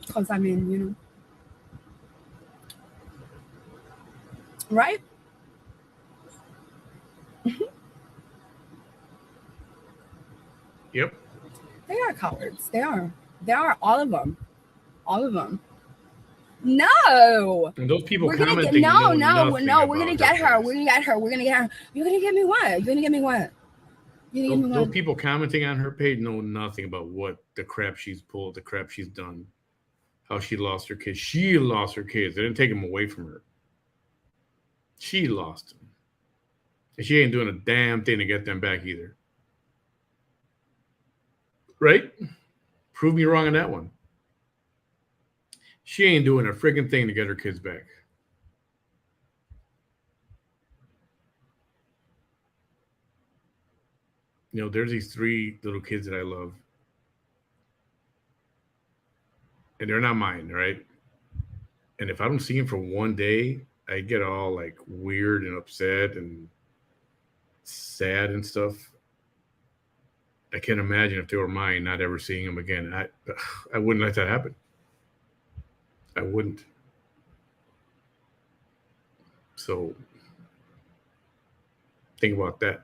Because I mean, you know, right? Yep. They are cowards. They are all of them. No. And those people We're gonna commenting. no. We're We're gonna get her. You're gonna get me what? Those people commenting on her page know nothing about what the crap she's pulled, the crap she's done, how she lost her kids. She lost her kids. They didn't take them away from her. She lost them. And she ain't doing a damn thing to get them back either. Right? Prove me wrong on that one. She ain't doing a friggin' thing to get her kids back. You know, there's these 3 little kids that I love. And they're not mine, right? And if I don't see them for one day, I get all like weird and upset and sad and stuff. I can't imagine if they were mine, not ever seeing them again. I wouldn't let that happen. I wouldn't. So think about that.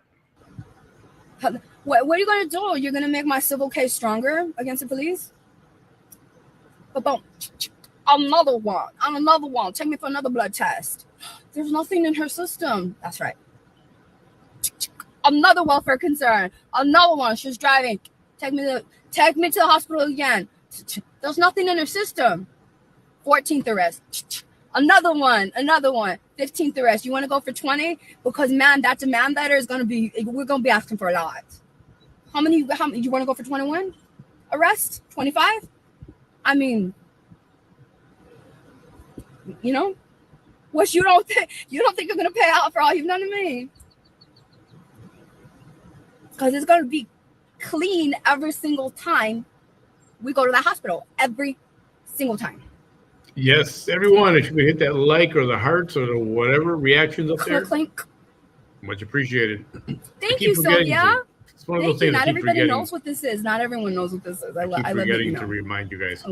What are you going to do? You're going to make my civil case stronger against the police? But another one. Take me for another blood test. There's nothing in her system. That's right. Another welfare concern. Another one. She's driving. Take me to the hospital again. There's nothing in her system. 14th arrest. Another one. 15th arrest. You want to go for 20? Because man, that demand letter is going to be. We're going to be asking for a lot. How many? You want to go for 21 arrests? 25? I mean, you know, what you don't think you're going to pay out for all you've done to me? Because it's going to be clean every single time we go to the hospital. Every single time. Yes, everyone, if you could hit that like or the hearts or the whatever reactions up there. Clink. Much appreciated. Thank you, Sylvia. It's one of those things. Not everybody knows what this is. Not everyone knows what this is. I love that you know. To remind you guys. I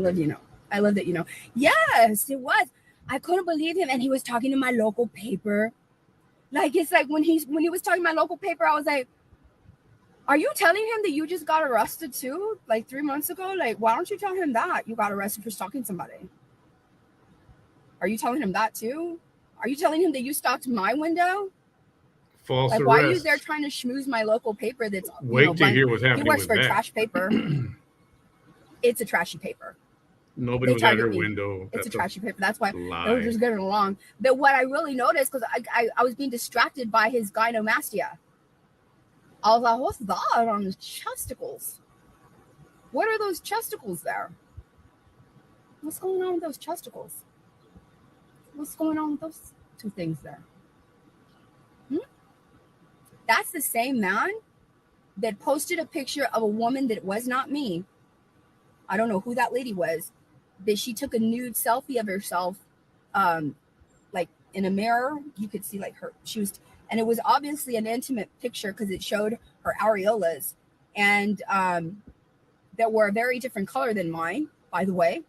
love that you know. Yes, it was. I couldn't believe him, and he was talking to my local paper. Like it's like when he was talking to my local paper, I was like, "Are you telling him that you just got arrested too? Like 3 months ago? Like why don't you tell him that you got arrested for stalking somebody? Are you telling him that too? Are you telling him that you stalked my window? False arrest. Why are you there trying to schmooze my local paper? That's wait to hear what's happening. He works with for that. a trash paper. It's a trashy paper. Nobody was at her window. It's a trashy paper. That's why they were just getting along. But what I really noticed, because I was being distracted by his gynomastia. I was like, what's that on his chesticles? What are those chesticles there? What's going on with those chesticles? What's going on with those 2 things there? That's the same man that posted a picture of a woman that was not me. I don't know who that lady was, but she took a nude selfie of herself, like in a mirror, you could see like she was, and it was obviously an intimate picture because it showed her areolas, and that were a very different color than mine, by the way.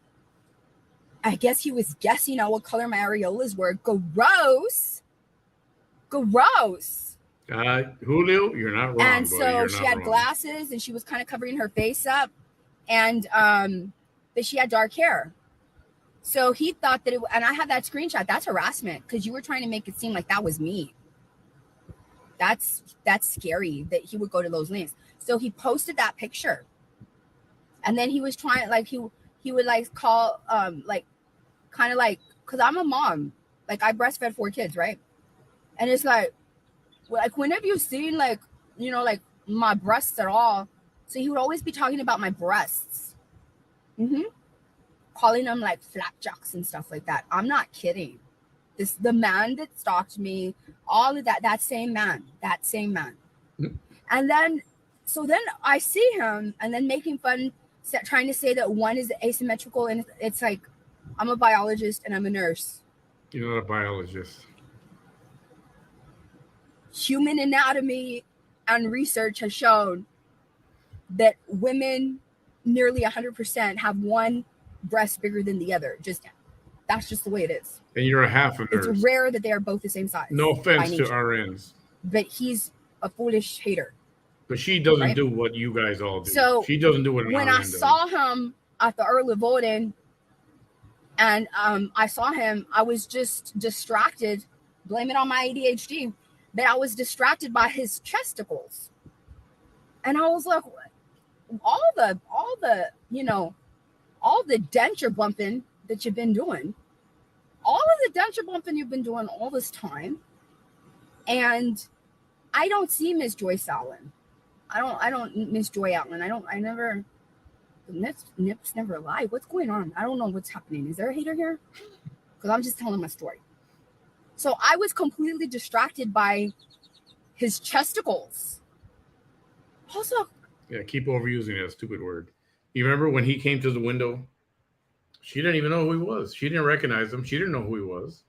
I guess he was guessing on what color my areolas were. Gross. Julio, you're not wrong. And buddy. so You're she not had wrong. glasses, and she was kind of covering her face up, and but she had dark hair. So he thought that and I had that screenshot. That's harassment because you were trying to make it seem like that was me. That's scary that he would go to those lengths. So he posted that picture, and then he was trying, like, he would like call like kind of like, because I'm a mom, like I breastfed 4 kids, right? And it's like whenever you've seen like, you know, like my breasts at all, so he would always be talking about my breasts, calling them like flapjacks and stuff like that. I'm not kidding. The man that stalked me, all of that same man. And then I see him, and then making fun, trying to say that one is asymmetrical, and it's like, I'm a biologist and I'm a nurse. You're not a biologist. Human anatomy and research has shown that women, nearly 100%, have one breast bigger than the other. That's just the way it is. And you're a half a nurse. It's rare that they are both the same size. No offense to RNs. But he's a foolish hater. But she doesn't do what you guys all do. So she doesn't do what an when RN I does. saw him at the early voting, and I saw him, I was just distracted. Blame it on my ADHD. That I was distracted by his chesticles, and I was like, all the denture bumping that you've been doing, all this time, and I don't see Miss Joyce Allen. I don't Miss Joy Allen. Nips never lie. What's going on? I don't know what's happening. Is there a hater here? Because I'm just telling my story. So I was completely distracted by his chesticles. Also, yeah, keep overusing that stupid word. You remember when he came to the window? She didn't even know who he was. She didn't recognize him. She didn't know who he was.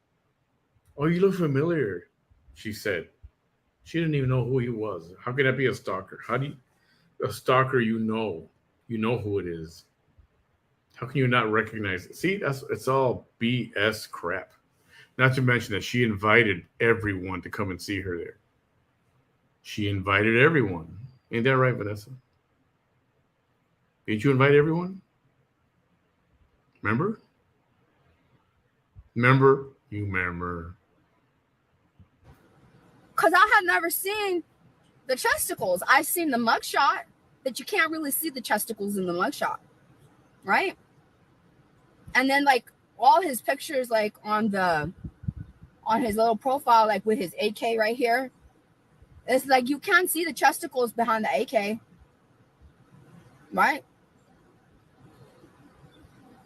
Oh, you look familiar, she said. She didn't even know who he was. How could that be a stalker? How do you, a stalker, you know who it is. How can you not recognize it? See, it's all BS crap. Not to mention that she invited everyone to come and see her there. She invited everyone. Ain't that right, Vanessa? Didn't you invite everyone? Remember? You remember. Because I had never seen the chesticles. I've seen the mugshot, that you can't really see the chesticles in the mugshot, right? And then like all his pictures, like on his little profile, like with his AK right here, it's like you can't see the chesticles behind the AK, right?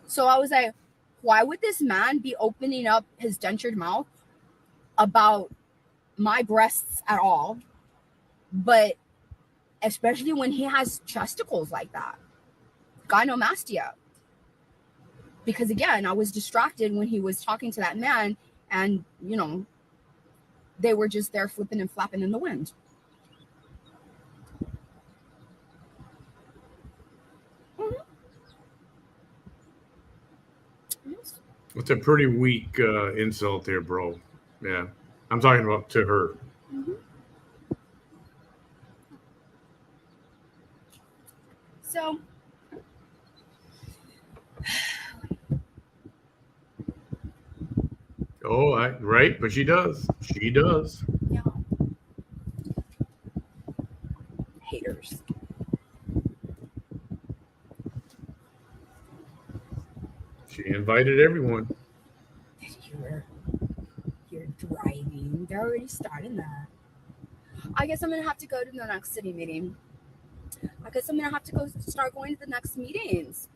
So I was like, why would this man be opening up his dentured mouth about my breasts at all? But especially when he has chesticles like that, gynomastia. Because again, I was distracted when he was talking to that man, and they were just there flipping and flapping in the wind. It's a pretty weak insult there, bro. Yeah. I'm talking about to her. So right, but she does. yeah. Haters. She invited everyone. You're driving. They're already starting that. I guess I'm gonna have to go to the next city meeting. I guess I'm gonna have to start going to the next meetings.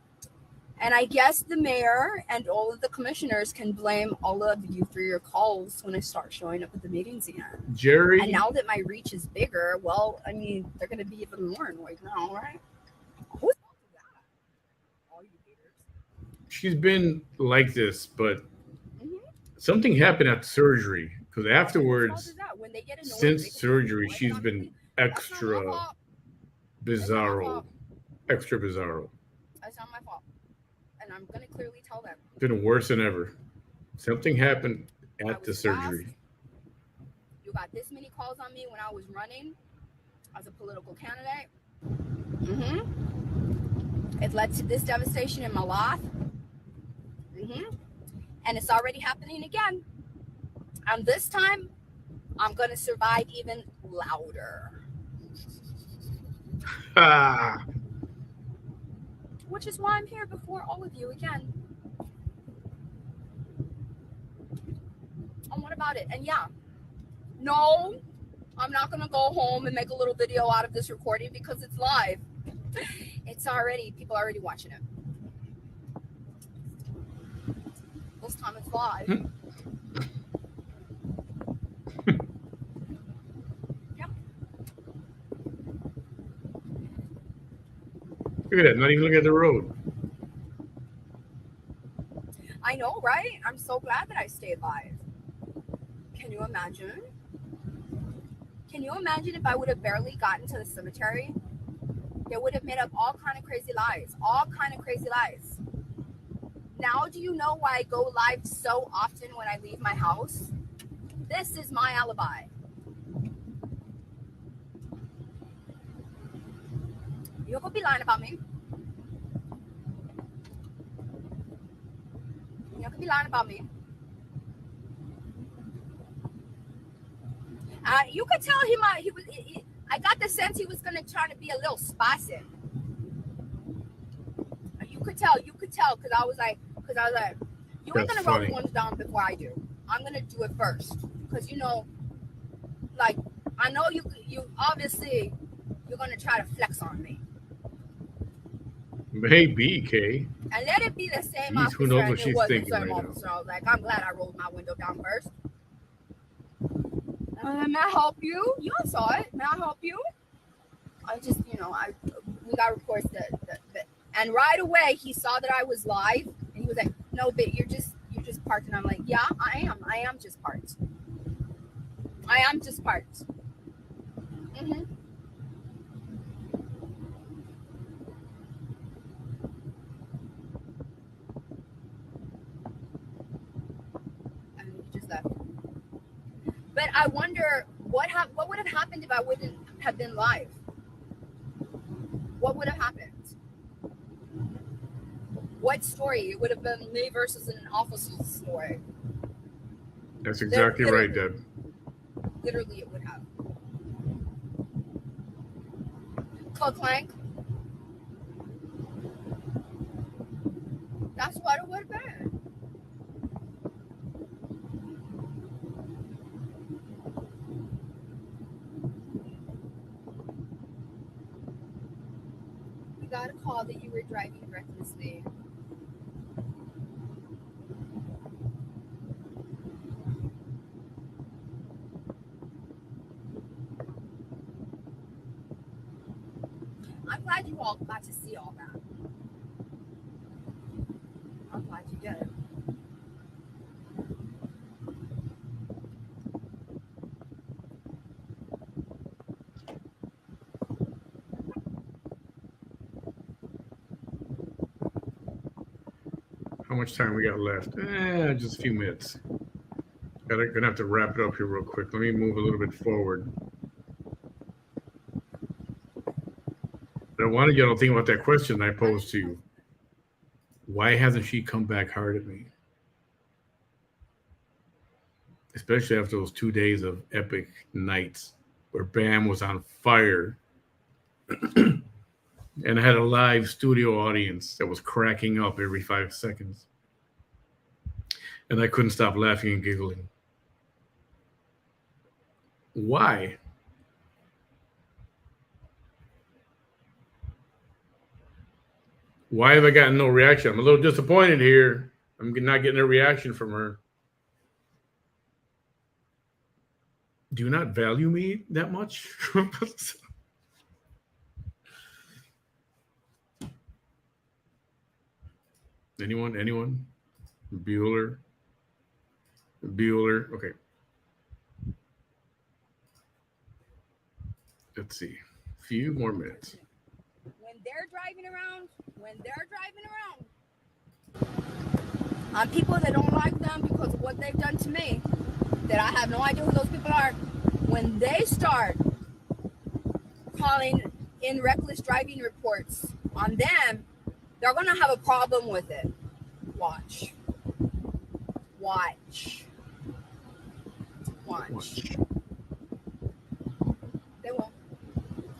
And I guess the mayor and all of the commissioners can blame all of you for your calls when I start showing up at the meetings again. Jerry. And now that my reach is bigger, well, I mean, they're going to be even more annoyed now, right? Who's that? All you haters. She's been like this, but something happened at surgery because Whose fault afterwards, is that? When they get annoyed, they since can surgery, blame it she's on been me. That's not my extra fault. That's not my bizarro, fault. extra bizarro. That's not my fault. And I'm gonna clearly tell them. Been worse than ever. Something happened I at the was fast. surgery. You got this many calls on me when I was running as a political candidate. It led to this devastation in my life. And it's already happening again. And this time, I'm going to survive even louder. Ah, Which is why I'm here before all of you again. And what about it? And yeah, no, I'm not going to go home and make a little video out of this recording because it's live. People are already watching it. This time it's live. Yep. look at that! Not even looking at the road. I know, right? I'm so glad that I stayed live. Can you imagine? Can you imagine if I would have barely gotten to the cemetery? They would have made up all kind of crazy lies. Now do you know why I go live so often when I leave my house? This is my alibi. You could be lying about me. You could be lying about me. You could tell I got the sense he was gonna try to be a little spicy. You could tell, because I was like, you ain't gonna roll the ones down before I do. I'm gonna do it first, because like I know you obviously you're gonna try to flex on me. Maybe, Kay. And let it be the same Jeez, officer who knows and what it she's was the thinking same right now. officer. I was like, I'm glad I rolled my window down first. May I help you? You all saw it. May I help you? I just, we got reports that, and right away he saw that I was live, and he was like, "No, but you're just parked." And I'm like, "Yeah, I am just parked. I am just parked." And he just left. But I wonder what would have happened if I wouldn't have been live. What would have happened? What story? It would have been me versus an officer's story. That's exactly right, Deb. Literally, it would have. Clank. That's what it would have been. We got a call that you were driving recklessly. I'm glad you all got to see all that. I'm glad you did. How much time we got left? Just a few minutes. Gonna have to wrap it up here real quick. Let me move a little bit forward. But I wanted you to think about that question I posed to you. Why hasn't she come back hard at me? Especially after those 2 days of epic nights where Bam was on fire and I had a live studio audience that was cracking up every 5 seconds. And I couldn't stop laughing and giggling. Why? Why have I gotten no reaction? I'm a little disappointed here. I'm not getting a reaction from her. Do you not value me that much? Anyone? Bueller? Bueller. Okay. Let's see. Few more minutes. When they're driving around, on people that don't like them because of what they've done to me, that I have no idea who those people are, when they start calling in reckless driving reports on them, they're going to have a problem with it. Watch. They won't.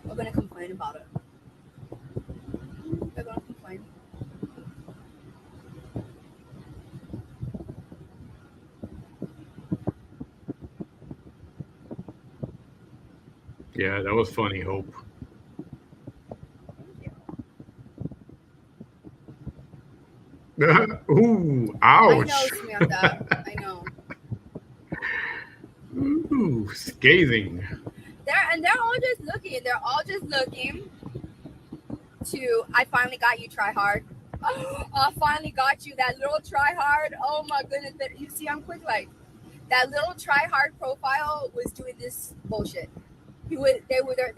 They're going to complain about it. They're going to complain. Yeah, that was funny, Hope. Ooh, ouch. I know, Samantha. I know. Ooh, scathing. They're all just looking. They're all just looking to, I finally got you, try hard. Oh, I finally got you, that little try hard. Oh my goodness. But you see, I'm quick. Like, that little try hard profile was doing this bullshit. They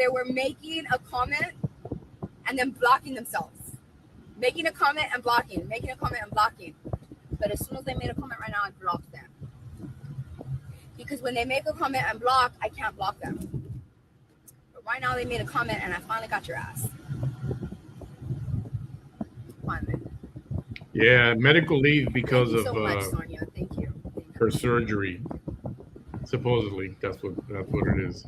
were making a comment and then blocking themselves. Making a comment and blocking. But as soon as they made a comment right now, I blocked them. Because when they make a comment and block, I can't block them. But right now they made a comment and I finally got your ass. Finally. Yeah, medical leave because Thank you of so much, Sonia. Thank you. her surgery. Supposedly, that's what it is.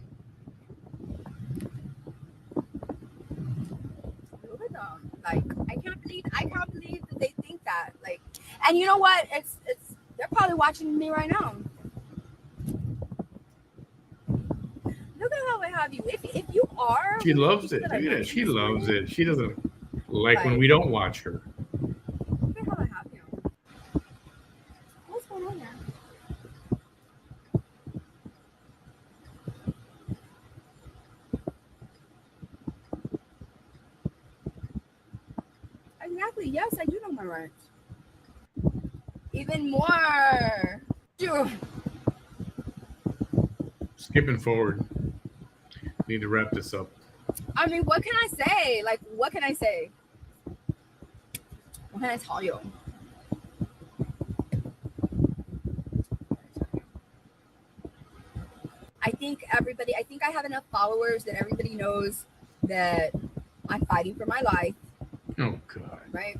Look at them. Like, I can't believe that they think that. Like, and you know what? It's they're probably watching me right now. Look at how I have you. If you are, She loves it. Look at that. She loves it. She doesn't like when we don't watch her. Look at how I have you. What's going on there? Exactly. Yes, I do know my rights. Even more. Dude. Skipping forward. Need to wrap this up. I mean, what can I say? Like, what can I say? What can I tell you? I think I have enough followers that everybody knows that I'm fighting for my life. Oh, God. Right?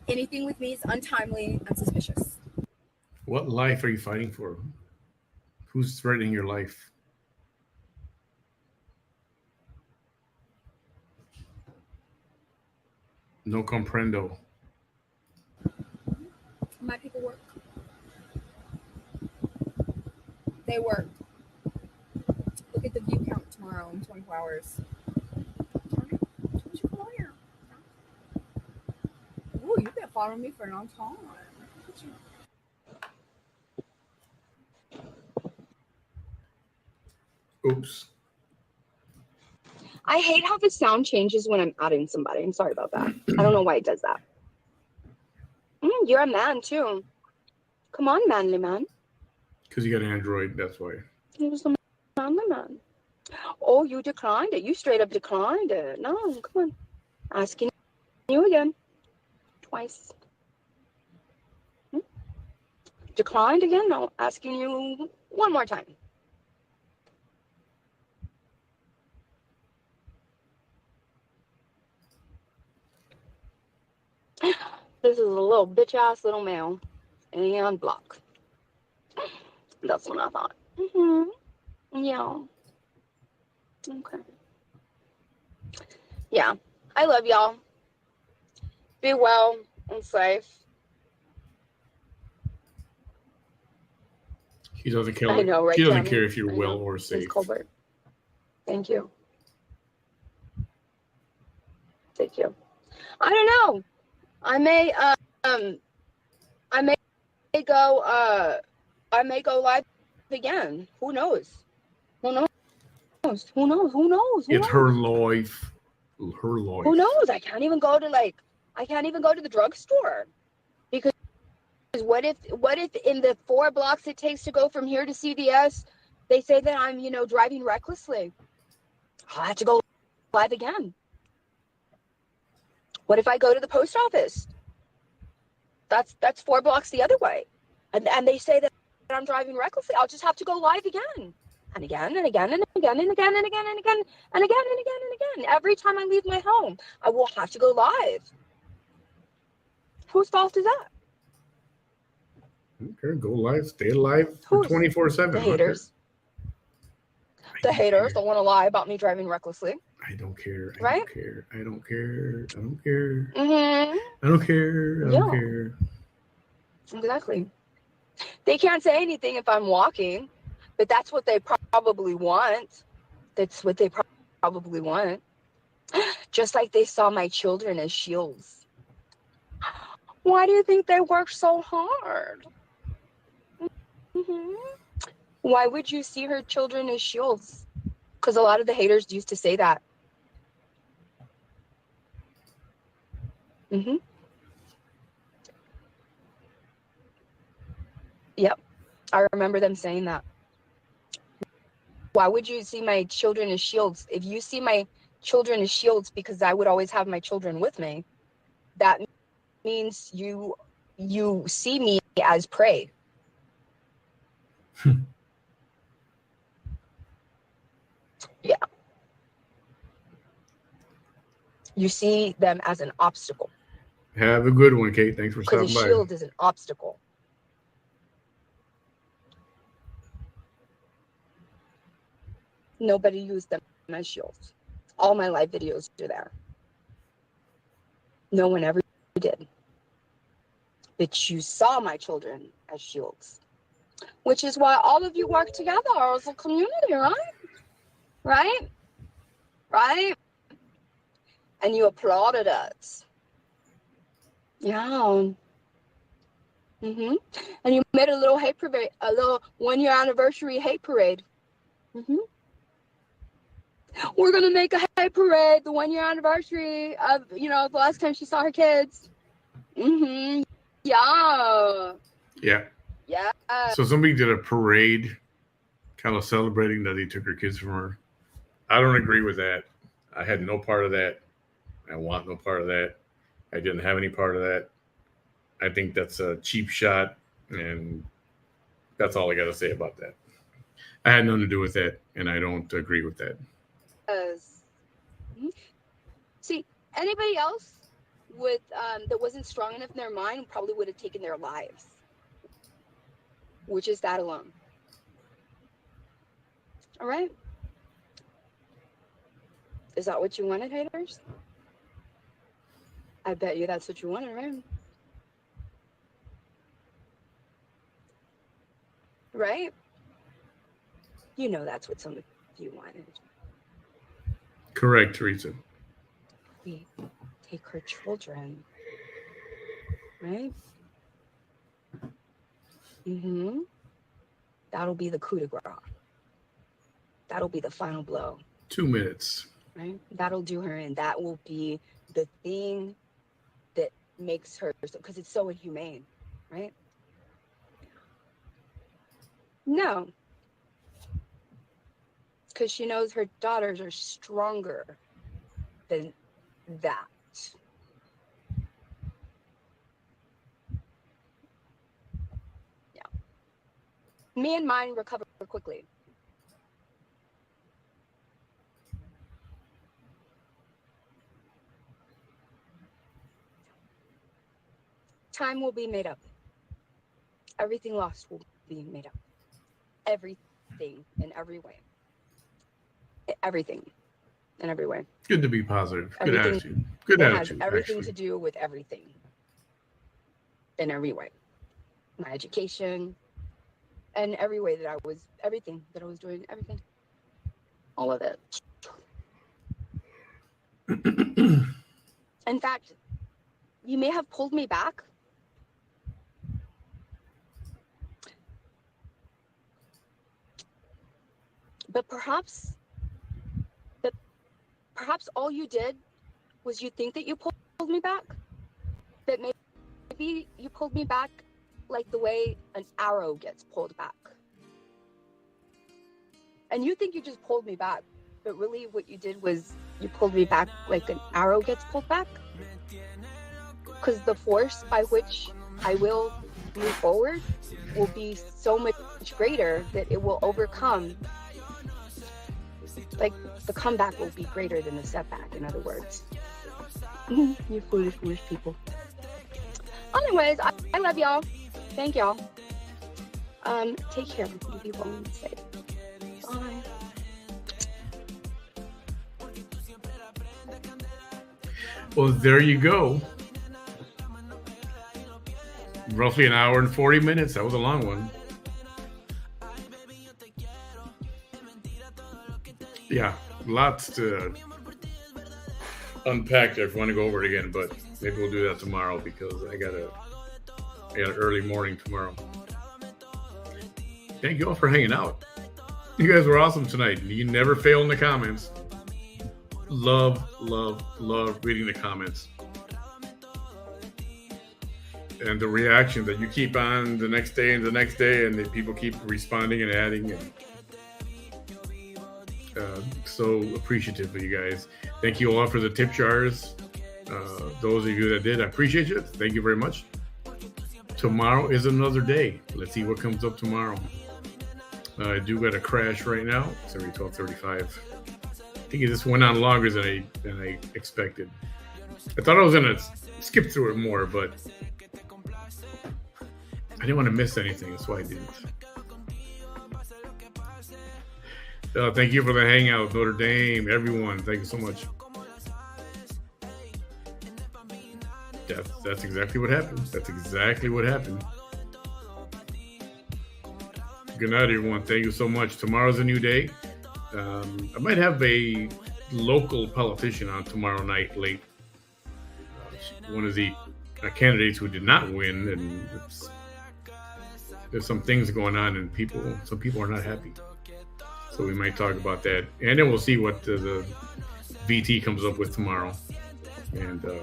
Anything with me is untimely and suspicious. What life are you fighting for? Who's threatening your life? No comprendo. My people work. They work. Look at the view count tomorrow in 24 hours. Come on here. Ooh, you've been following me for a long time. Oops. I hate how the sound changes when I'm adding somebody. I'm sorry about that. I don't know why it does that. You're a man too. Come on, manly man. Because you got an Android, that's why. You're just a manly man. Oh, you declined it. You straight up declined it. No, come on. Asking you again. Twice. Declined again? No, asking you one more time. This is a little bitch ass little male. And block. That's what I thought. Yeah. Okay. Yeah. I love y'all. Be well and safe. She doesn't care. I know, right? She doesn't Tammy? care if you're I well know. or Ms. safe. Colbert. Thank you. Thank you. I don't know. I may go live again. Who knows? Who knows? Who knows? Who knows? Who It's knows? her life. Her life. Who knows? I can't even go to the drugstore because what if in the 4 blocks it takes to go from here to CVS, they say that I'm, driving recklessly? I'll have to go live again. What if I go to the post office? That's 4 blocks the other way. And they say that I'm driving recklessly. I'll just have to go live again. And again and again and again and again and again and again and again and again and again. Every time I leave my home, I will have to go live. Whose fault is that? Okay, go live, stay alive for Who's 24/7. the haters? The haters don't want to lie about me driving recklessly. I don't care. I Right? don't care. I don't care. I don't care. Mm-hmm. I don't care. I don't care. Exactly. They can't say anything if I'm walking, but that's what they probably want. That's what they probably want. Just like they saw my children as shields. Why do you think they work so hard? Mm-hmm. Why would you see her children as shields? Because a lot of the haters used to say that. Mm-hmm. Yep. I remember them saying that. Why would you see my children as shields? If you see my children as shields because I would always have my children with me, that means you see me as prey. Yeah. You see them as an obstacle. Have a good one, Kate. Thanks for Because a stopping by. shield is an obstacle. Nobody used them as shields. All my live videos are there. No one ever did. But you saw my children as shields. Which is why all of you work together as a community, right? Right? Right? And you applauded us. Yeah. Mm-hmm. And you made a little hate parade, a little 1-year anniversary hate parade. Mm-hmm. We're gonna make a hate parade, the 1-year anniversary of, the last time she saw her kids. Mm-hmm. Yeah. Yeah. Yeah. So somebody did a parade kind of celebrating that he took her kids from her. I don't agree with that. I had no part of that. I want no part of that. I didn't have any part of that. I think that's a cheap shot, and that's all I got to say about that. I had nothing to do with that, and I don't agree with that. See, anybody else with that wasn't strong enough in their mind probably would have taken their lives, which is that alone. All right. Is that what you wanted, haters? I bet you that's what you wanted, right? Right? You know that's what some of you wanted. Correct, Teresa. We take her children, right? Mm-hmm. That'll be the coup de grace. That'll be the final blow. 2 minutes. Right? That'll do her in. That will be the thing that makes her, because it's so inhumane, right? No. Because she knows her daughters are stronger than that. Yeah. Me and mine recover quickly. Time will be made up. Everything lost will be made up. Everything in every way. Everything in every way. Good to be positive. Good Everything- attitude. Good It attitude. has everything actually. to do with everything. In every way. My education. And every way that I was, everything that I was doing, everything. All of it. In fact, you may have pulled me back. But perhaps all you did was you think that you pulled me back. That maybe you pulled me back like the way an arrow gets pulled back. And you think you just pulled me back, but really what you did was you pulled me back like an arrow gets pulled back. Because the force by which I will move forward will be so much greater that it will overcome, like the comeback will be greater than the setback, in other words. You foolish people. Anyways, I love y'all. Thank y'all. Take care. If you want to say. Bye. Well, there you go. Roughly an hour and 40 minutes. That was a long one. Yeah, lots to unpack there if you want to go over it again, but maybe we'll do that tomorrow because I got an early morning tomorrow. Thank you all for hanging out. You guys were awesome tonight. You never fail in the comments. Love reading the comments. And the reaction that you keep on the next day and the next day, and the people keep responding and adding. And so appreciative of you guys. Thank you all for the tip jars. Those of you that did, I appreciate you. Thank you very much. Tomorrow is another day. Let's see what comes up tomorrow. I do got a crash right now. It's already 12:35. I think it just went on longer than I expected. I thought I was gonna skip through it more, but I didn't want to miss anything. That's why I didn't. Thank you for the hangout, Notre Dame, everyone. Thank you so much. That's exactly what happened. That's exactly what happened. Good night, everyone. Thank you so much. Tomorrow's a new day. I might have a local politician on tomorrow night late. One of the candidates who did not win, and there's some things going on, and some people are not happy. So we might talk about that, and then we'll see what the VT comes up with tomorrow, and then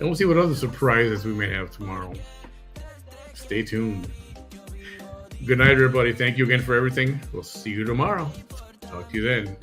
we'll see what other surprises we may have tomorrow. Stay tuned. Good night, everybody. Thank you again for everything. We'll see you tomorrow. Talk to you then.